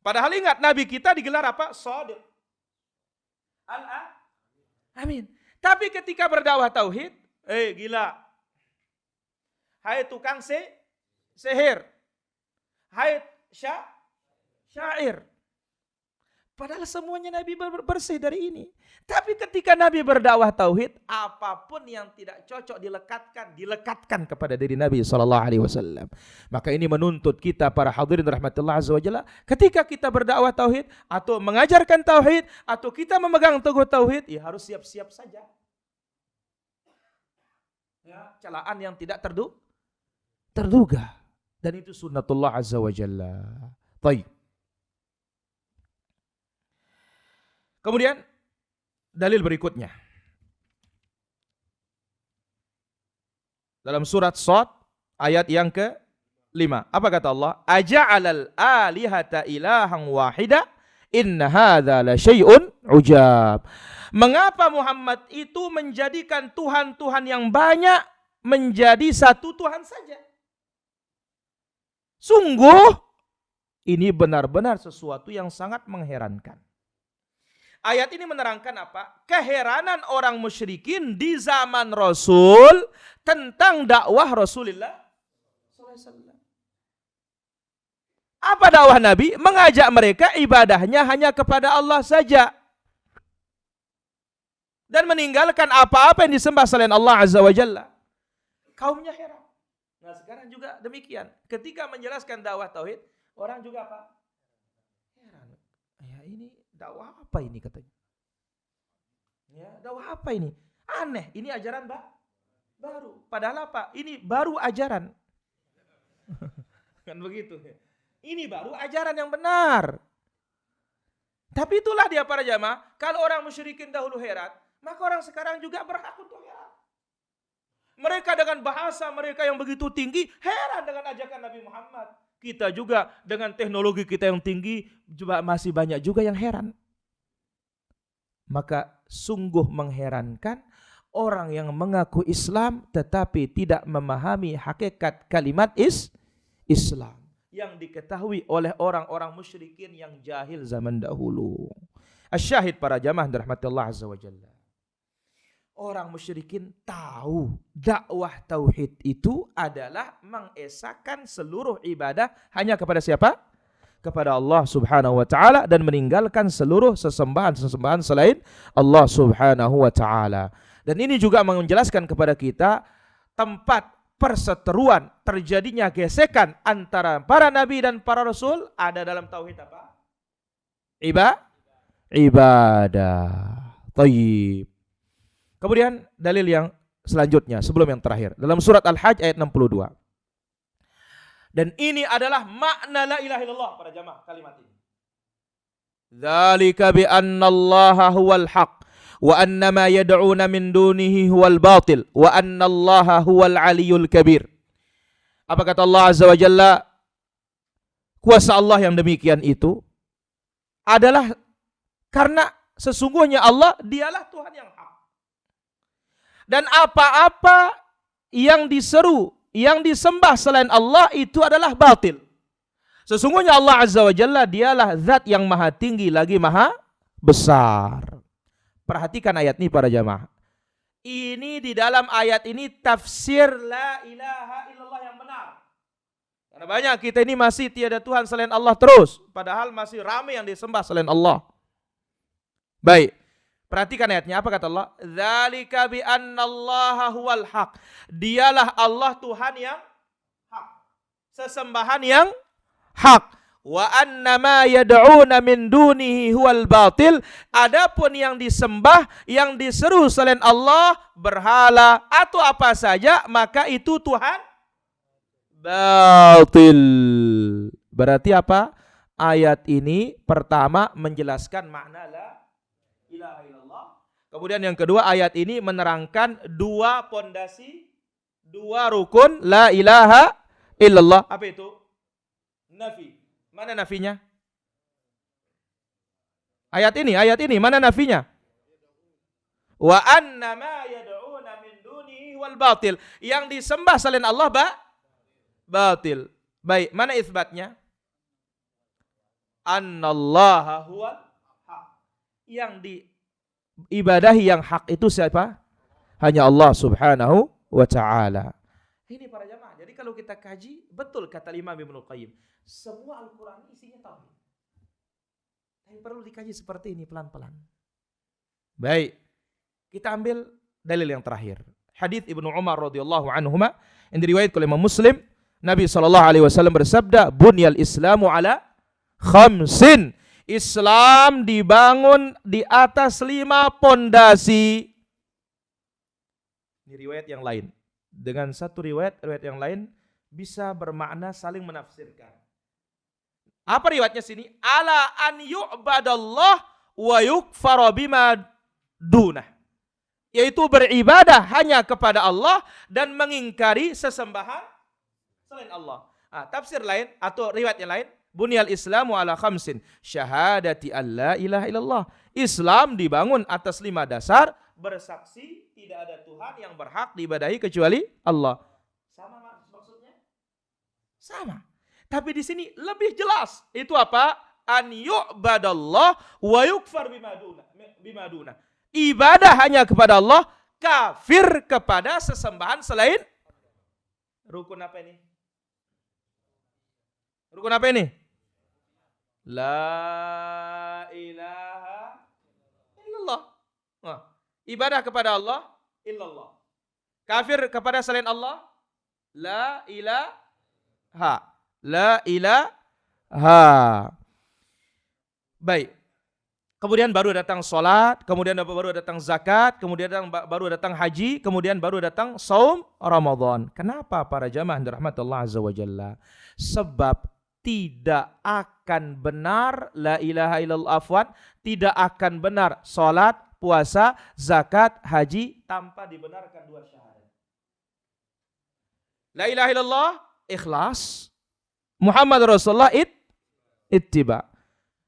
Padahal ingat, Nabi kita digelar apa? Shadiq. Amin. Tapi ketika berdakwah tauhid, gila. Hai tukang sihir. Hai syair. Padahal semuanya Nabi bersih dari ini. Tapi ketika Nabi berdakwah tauhid, apapun yang tidak cocok dilekatkan kepada diri Nabi SAW. Maka ini menuntut kita para hadirin rahmatullah azza wa jalla, ketika kita berdakwah tauhid atau mengajarkan tauhid atau kita memegang teguh tauhid, ya harus siap-siap saja. Ya, celaan yang tidak terduga. Dan itu sunnatullah azza wa jalla. Baik. Kemudian dalil berikutnya. Dalam surat Shad ayat yang ke-5. Apa kata Allah? Aja'alal alihata ilahan wahida inna hadza la syai'un ujab. Mengapa Muhammad itu menjadikan Tuhan-Tuhan yang banyak menjadi satu Tuhan saja? Sungguh ini benar-benar sesuatu yang sangat mengherankan. Ayat ini menerangkan apa? Keheranan orang musyrikin di zaman Rasul tentang dakwah Rasulullah SAW. Apa dakwah Nabi? Mengajak mereka ibadahnya hanya kepada Allah saja. Dan meninggalkan apa-apa yang disembah selain Allah Azza wa Jalla. Kaumnya heran. Nah sekarang juga demikian. Ketika menjelaskan dakwah tauhid, orang juga apa? Heran. Ya ini dakwah apa ini katanya? Ya, dakwah apa ini? Aneh, ini ajaran baru. Padahal apa? Ini baru ajaran. Kan begitu. Ini baru ajaran yang benar. Tapi itulah dia para jamaah, kalau orang musyrikin dahulu heran, maka orang sekarang juga berhak untuk heran. Mereka dengan bahasa mereka yang begitu tinggi, heran dengan ajakan Nabi Muhammad. Kita juga dengan teknologi kita yang tinggi, juga masih banyak juga yang heran. Maka sungguh mengherankan orang yang mengaku Islam tetapi tidak memahami hakikat kalimat Islam yang diketahui oleh orang-orang musyrikin yang jahil zaman dahulu. Asyahid para jamaah rahmatullah azza wa jalla. Orang musyrikin tahu dakwah tauhid itu adalah mengesahkan seluruh ibadah hanya kepada siapa? Kepada Allah subhanahu wa ta'ala dan meninggalkan seluruh sesembahan selain Allah subhanahu wa ta'ala. Dan ini juga menjelaskan kepada kita tempat perseteruan terjadinya gesekan antara para nabi dan para rasul ada dalam tauhid apa? Ibadah. Tayyib. Kemudian dalil yang selanjutnya sebelum yang terakhir dalam surat Al-Hajj ayat 62. Dan ini adalah makna la ilaha illallah para jamaah kalimat ini. Dzalika bi anna Allaha huwal haq wa anna ma yad'una min dunihi huwal batil wa anna Allaha huwal aliyyul kabir. Apa kata Allah azza wa jalla? Kuasa Allah yang demikian itu adalah karena sesungguhnya Allah dialah Tuhan yang hak. Dan apa-apa yang diseru, yang disembah selain Allah itu adalah batil. Sesungguhnya Allah Azza wa Jalla dialah zat yang maha tinggi lagi maha besar. Perhatikan ayat ini para jamaah. Ini di dalam ayat ini tafsir la ilaha illallah yang benar. Karena banyak kita ini masih tiada Tuhan selain Allah terus. Padahal masih ramai yang disembah selain Allah. Baik. Perhatikan ayatnya, apa kata Allah? Dzalika bi annallaha huwal haq. Dialah Allah Tuhan yang hak. Sesembahan yang hak. Wa anna ma yad'una min dunihi huwal batil. Adapun yang disembah, yang diseru selain Allah, berhala atau apa saja, maka itu Tuhan batil. Berarti apa? Ayat ini pertama menjelaskan makna la ilaha illallah. Kemudian yang kedua, ayat ini menerangkan dua pondasi, dua rukun la ilaha illallah. Apa itu? Nafi. Mana nafinya? Ayat ini mana nafinya? Wa anna ma yad'una min dunihi wal batil. Yang disembah selain Allah batil. Baik, mana isbatnya? Annallaha huwal haq. Yang diibadahi yang hak itu siapa? Hanya Allah Subhanahu wa ta'ala. Ini para jamaah. Jadi kalau kita kaji, betul kata Imam Ibnu Qayyim, semua Al-Qur'an isinya tauhid. Tapi perlu dikaji seperti ini pelan-pelan. Baik. Kita ambil dalil yang terakhir. Hadis Ibnu Umar radhiyallahu anhuma yang diriwayatkan oleh Imam Muslim, Nabi SAW bersabda, "Bunyal Islamu ala khamsin." Islam dibangun di atas 5 pondasi. Ini riwayat yang lain. Dengan satu riwayat yang lain bisa bermakna saling menafsirkan. Apa riwayatnya sini? Ala an yu'badallah wa yukfara bima dunah. Yaitu beribadah hanya kepada Allah dan mengingkari sesembahan selain Allah. Tafsir lain atau riwayat yang lain, bunyal Islamu ala khamsin, syahadati alla ilaha illallah. Islam dibangun atas 5 dasar, bersaksi tidak ada Tuhan yang berhak diibadahi kecuali Allah. Sama maksudnya? Sama. Tapi di sini lebih jelas. Itu apa? An yu'badallah wa yukfar bima dunah. Ibadah hanya kepada Allah, kafir kepada sesembahan selain. Rukun apa ini? Rukun apa ini? La ilaha illallah. Ibadah kepada Allah illallah. Kafir kepada selain Allah, la ilaha. La ilaha. Baik. Kemudian baru datang salat, kemudian baru datang zakat, kemudian baru datang haji, kemudian baru datang saum Ramadan. Kenapa para jamaah dirahmati Allah Azza wa Jalla? Sebab tidak akan benar la ilaha illallah, tidak akan benar salat, puasa, zakat, haji tanpa dibenarkan 2 syahadat. La ilaha illallah ikhlas, Muhammad Rasulullah ittiba.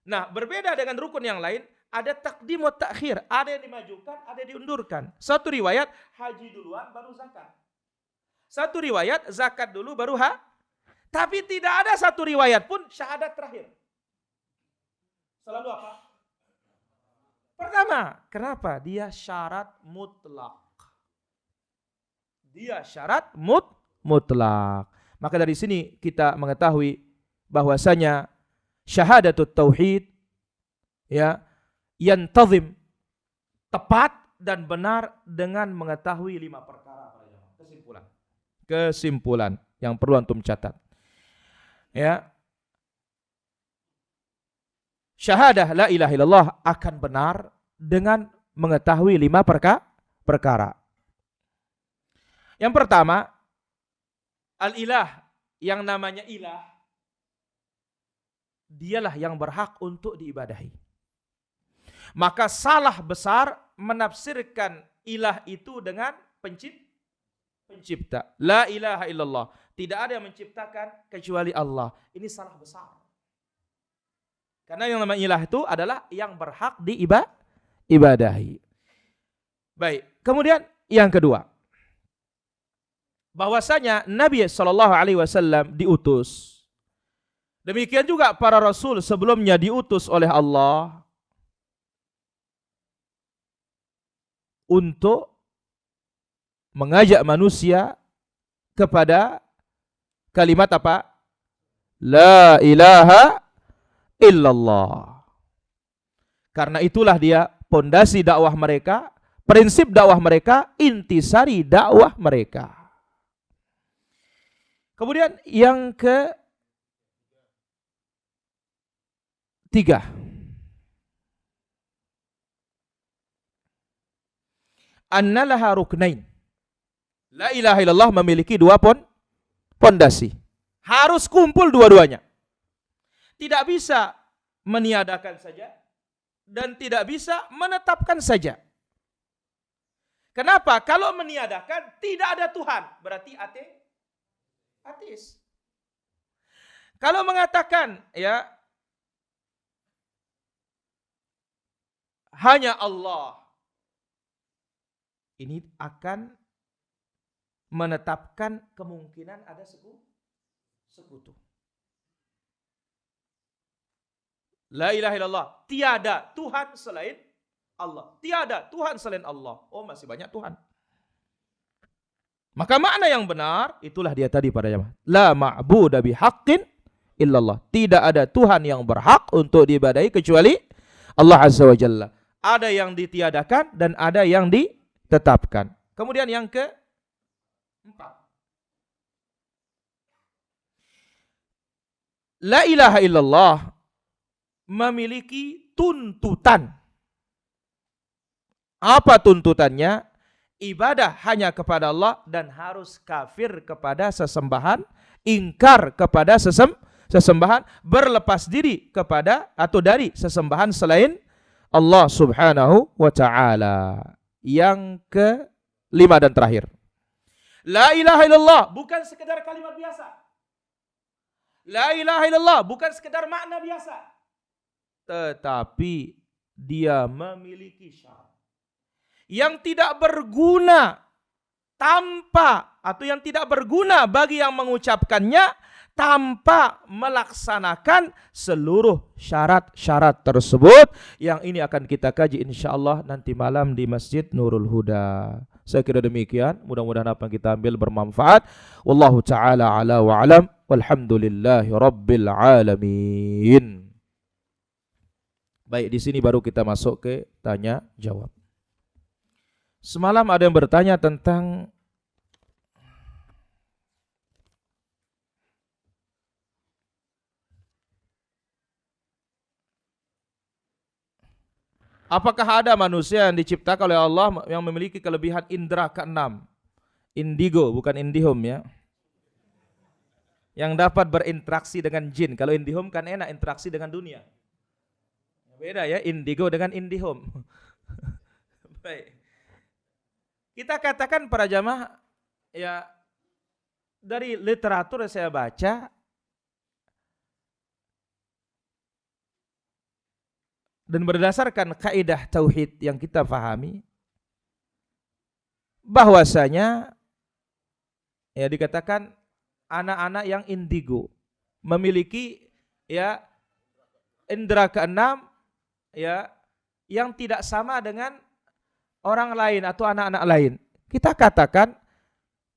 Nah, berbeda dengan rukun yang lain, ada takdim wa ta'khir, ada yang dimajukan, ada yang diundurkan. Satu riwayat haji duluan baru zakat. Satu riwayat zakat dulu baru tapi tidak ada satu riwayat pun syahadat terakhir. Selalu apa? Pertama, kenapa? Dia syarat mutlak. Dia syarat mutlak. Maka dari sini kita mengetahui bahwasanya syahadatut tauhid ya yantazim, tepat dan benar dengan mengetahui 5 perkara. Kesimpulan yang perlu antum catat. Ya. Syahadah la ilaha illallah akan benar dengan mengetahui 5 perkara. Yang pertama, al-ilah, yang namanya ilah, dialah yang berhak untuk diibadahi. Maka salah besar menafsirkan ilah itu dengan pencipta. La ilaha illallah. Tidak ada yang menciptakan kecuali Allah. Ini salah besar. Karena yang namanya ilah itu adalah yang berhak diibadahi. Baik. Kemudian yang kedua, bahwasanya Nabi SAW diutus. Demikian juga para rasul sebelumnya diutus oleh Allah untuk mengajak manusia kepada kalimat apa? La ilaha illallah. Karena itulah dia pondasi dakwah mereka, prinsip dakwah mereka, intisari dakwah mereka. Kemudian yang ketiga, annalaha ruknain. La ilaha illallah memiliki 2 pondasi. Harus kumpul dua-duanya. Tidak bisa meniadakan saja dan tidak bisa menetapkan saja. Kenapa? Kalau meniadakan tidak ada Tuhan, berarti ateis. Kalau mengatakan ya hanya Allah, ini akan menetapkan kemungkinan ada sekutu. La ilaha illallah, tiada Tuhan selain Allah. Tiada Tuhan selain Allah. Oh, masih banyak Tuhan. Maka makna yang benar, itulah dia tadi pada jamaah. La ma'budu bihaqqin illallah. Tidak ada Tuhan yang berhak untuk diibadahi kecuali Allah Azza wa Jalla. Ada yang ditiadakan dan ada yang ditetapkan. Kemudian yang keempat. La ilaha illallah memiliki tuntutan. Apa tuntutannya? Ibadah hanya kepada Allah dan harus kafir kepada sesembahan, ingkar kepada sesembahan, berlepas diri kepada atau dari sesembahan selain Allah Subhanahu wa taala. Yang kelima dan terakhir. La ilaha illallah bukan sekedar kalimat biasa. La ilaha illallah bukan sekedar makna biasa. Tetapi dia memiliki syarat yang tidak berguna tanpa atau yang tidak berguna bagi yang mengucapkannya tanpa melaksanakan seluruh syarat-syarat tersebut, yang ini akan kita kaji insyaallah nanti malam di Masjid Nurul Huda. Saya kira demikian, mudah-mudahan apa yang kita ambil bermanfaat. Wallahu taala ala wa alam, walhamdulillahi rabbil alamin. Baik, di sini baru kita masuk ke tanya jawab. Semalam ada yang bertanya tentang apakah ada manusia yang diciptakan oleh Allah yang memiliki kelebihan indera keenam? Indigo, bukan indihome ya. Yang dapat berinteraksi dengan jin. Kalau indihome kan enak interaksi dengan dunia. Beda ya, indigo dengan indihome. Baik. Kita katakan para jamaah, ya dari literatur yang saya baca, dan berdasarkan kaidah tauhid yang kita pahami, bahwasanya ya dikatakan anak-anak yang indigo memiliki ya indera keenam ya yang tidak sama dengan orang lain atau anak-anak lain. Kita katakan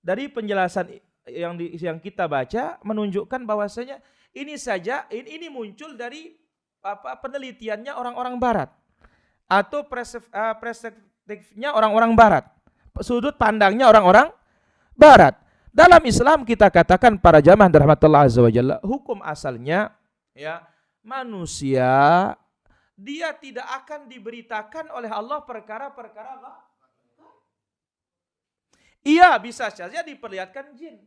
dari penjelasan yang kita baca menunjukkan bahwasanya ini muncul dari penelitiannya orang-orang barat atau perspektifnya orang-orang barat, sudut pandangnya orang-orang barat. Dalam Islam kita katakan para jamaah rahmatullah azza wa jalla, hukum asalnya ya manusia dia tidak akan diberitakan oleh Allah perkara-perkara apa? Iya, bisa saja diperlihatkan jin.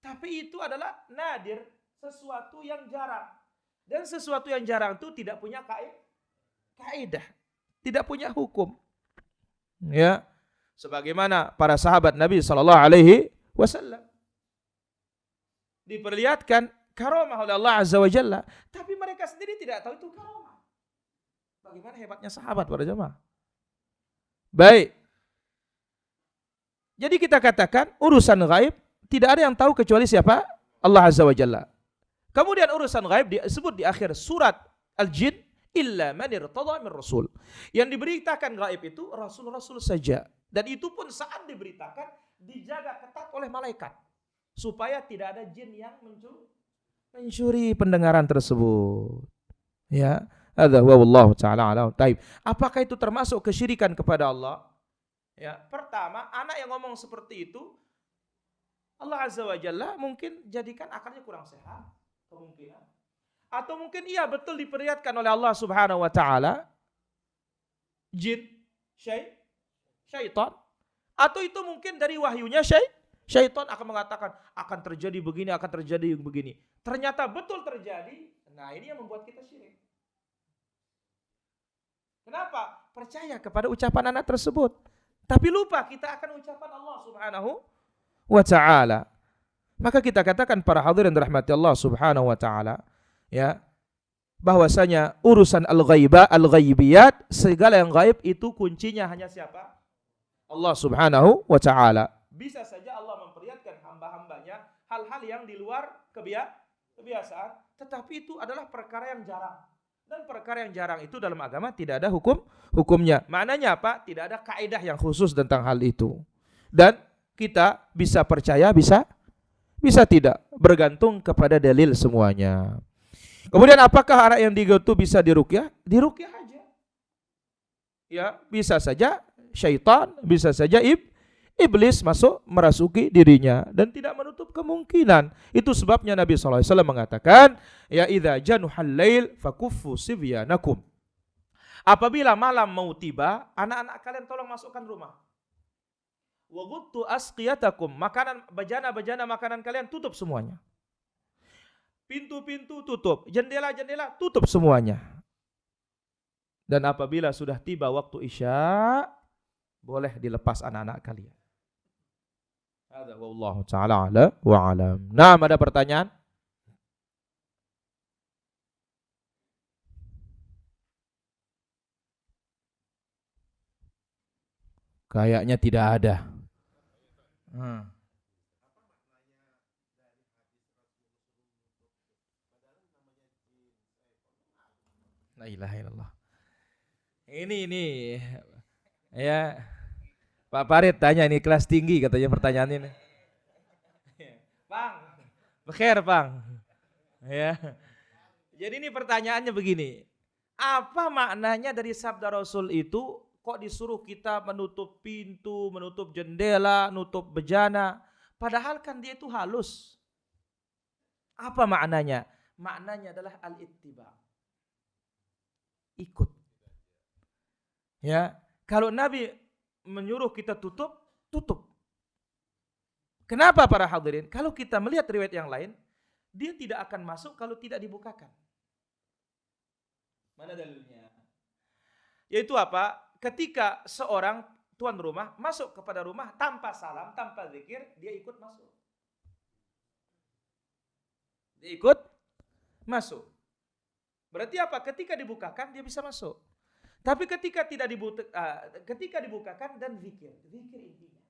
Tapi itu adalah nadir, sesuatu yang jarang. Dan sesuatu yang jarang itu tidak punya kaidah, tidak punya hukum. Ya. Sebagaimana para sahabat Nabi sallallahu alaihi wasallam diperlihatkan karamah oleh Allah azza wa jalla, tapi mereka sendiri tidak tahu itu karamah. Bagaimana hebatnya sahabat para jemaah. Baik. Jadi kita katakan urusan gaib tidak ada yang tahu kecuali siapa? Allah Azza wa Jalla. Kemudian urusan gaib disebut di akhir surat Al-Jin, illa man irtada min rasul. Yang diberitakan gaib itu rasul-rasul saja. Dan itu pun saat diberitakan dijaga ketat oleh malaikat supaya tidak ada jin yang mencuri pendengaran tersebut. Ya. Hadza huwa wallahu taala alam. Taib. Apakah itu termasuk kesyirikan kepada Allah? Ya, pertama, anak yang ngomong seperti itu Allah Azza wa Jalla mungkin jadikan akalnya kurang sehat, kemungkinan. Atau mungkin iya betul diperlihatkan oleh Allah Subhanahu wa taala jin, syaitan. Atau itu mungkin dari wahyunya syaitan akan mengatakan akan terjadi begini, akan terjadi begini. Ternyata betul terjadi. Nah, ini yang membuat kita syirik. Kenapa? Percaya kepada ucapan anak tersebut. Tapi lupa kita akan ucapan Allah Subhanahu wa ta'ala. Maka kita katakan para hadirin dirahmati Allah Subhanahu wa ta'ala, ya, bahwasanya urusan al-ghaibiyat, segala yang gaib itu kuncinya hanya siapa? Allah Subhanahu wa ta'ala. Bisa saja Allah memperlihatkan hamba-hambanya hal-hal yang di luar kebiasaan, tetapi itu adalah perkara yang jarang. Dan perkara yang jarang itu dalam agama tidak ada hukumnya. Maknanya apa? Tidak ada kaidah yang khusus tentang hal itu. Dan kita bisa percaya, bisa tidak, bergantung kepada dalil semuanya. Kemudian apakah anak yang digotu bisa diruqyah? Diruqyah aja. Ya, bisa saja syaitan, bisa saja iblis masuk merasuki dirinya dan tidak menutup kemungkinan. Itu sebabnya Nabi SAW mengatakan, ya idza januhal lail fakuffu sibyanakum. Apabila malam mau tiba, anak-anak kalian tolong masukkan rumah. Wa ghuttu asqiyatakum, bejana makanan kalian tutup semuanya. Pintu-pintu tutup, jendela-jendela tutup semuanya. Dan apabila sudah tiba waktu Isya, boleh dilepas anak-anak kalian. Hadza wallahu ta'ala ala wa alam. Nah, ada pertanyaan? Kayaknya tidak ada. La ilaha illallah. Ini ya, Pak Farid tanya, ini kelas tinggi katanya pertanyaan ini. Bang, bekhair Bang. Ya. Jadi ini pertanyaannya begini. Apa maknanya dari sabda Rasul itu kok disuruh kita menutup pintu, menutup jendela, nutup bejana, padahal kan dia itu halus. Apa maknanya? Maknanya adalah al-ittiba. Ikut. Ya, kalau Nabi menyuruh kita tutup. Kenapa para hadirin? Kalau kita melihat riwayat yang lain, dia tidak akan masuk kalau tidak dibukakan. Mana dalilnya? Yaitu apa? Ketika seorang tuan rumah masuk kepada rumah tanpa salam, tanpa zikir, dia ikut masuk. Dia ikut masuk. Berarti apa? Ketika dibukakan dia bisa masuk. Tapi ketika ketika dibukakan dan zikir intinya.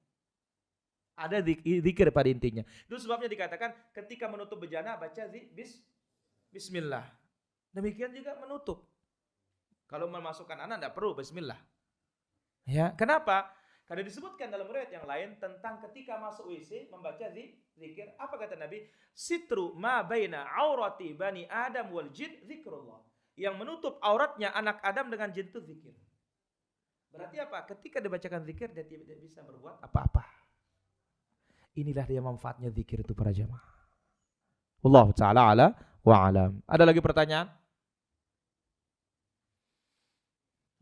Ada zikir pada intinya. Itu sebabnya dikatakan ketika menutup bejana baca bismillah. Demikian juga menutup. Kalau memasukkan anak tidak perlu bismillah. Ya, kenapa? Karena disebutkan dalam riwayat yang lain tentang ketika masuk WC membaca zikir. Apa kata Nabi? Sitru ma baina aurati bani Adam wal jin zikrullah. Yang menutup auratnya anak Adam dengan jin itu zikir. Berarti apa? Ketika dibacakan zikir dia tidak bisa berbuat apa-apa. Inilah dia manfaatnya zikir itu para jamaah. Wallahu ta'ala ala wa alam. Ada lagi pertanyaan?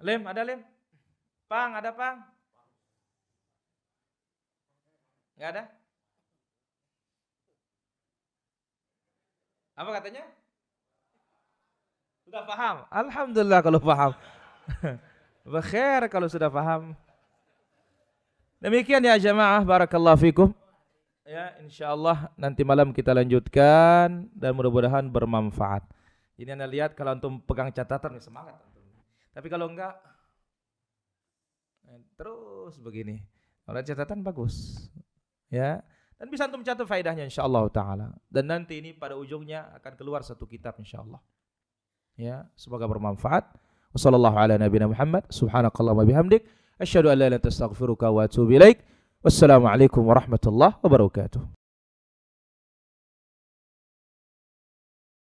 Lem, ada Lem? Pang, ada Pang? Enggak ada? Apa katanya? Sudah paham? Alhamdulillah kalau paham. Bekhair kalau sudah paham. Demikian ya jamaah, barakallahu fikum. Ya, insyaallah nanti malam kita lanjutkan dan mudah-mudahan bermanfaat. Ini Anda lihat kalau antum pegang catatan semangat antum. Tapi kalau enggak terus begini. Kalau catatan bagus. Ya, dan bisa antum catat faedahnya insyaallah taala. Dan nanti ini pada ujungnya akan keluar satu kitab insyaallah. Ya, semoga bermanfaat. Wassallallahu ala nabiyina Muhammad, subhanakallahumma bihamdik, asyhadu an la ilaha illa anta astaghfiruka wa atubu ilaik. Wassalamualaikum warahmatullahi wabarakatuh.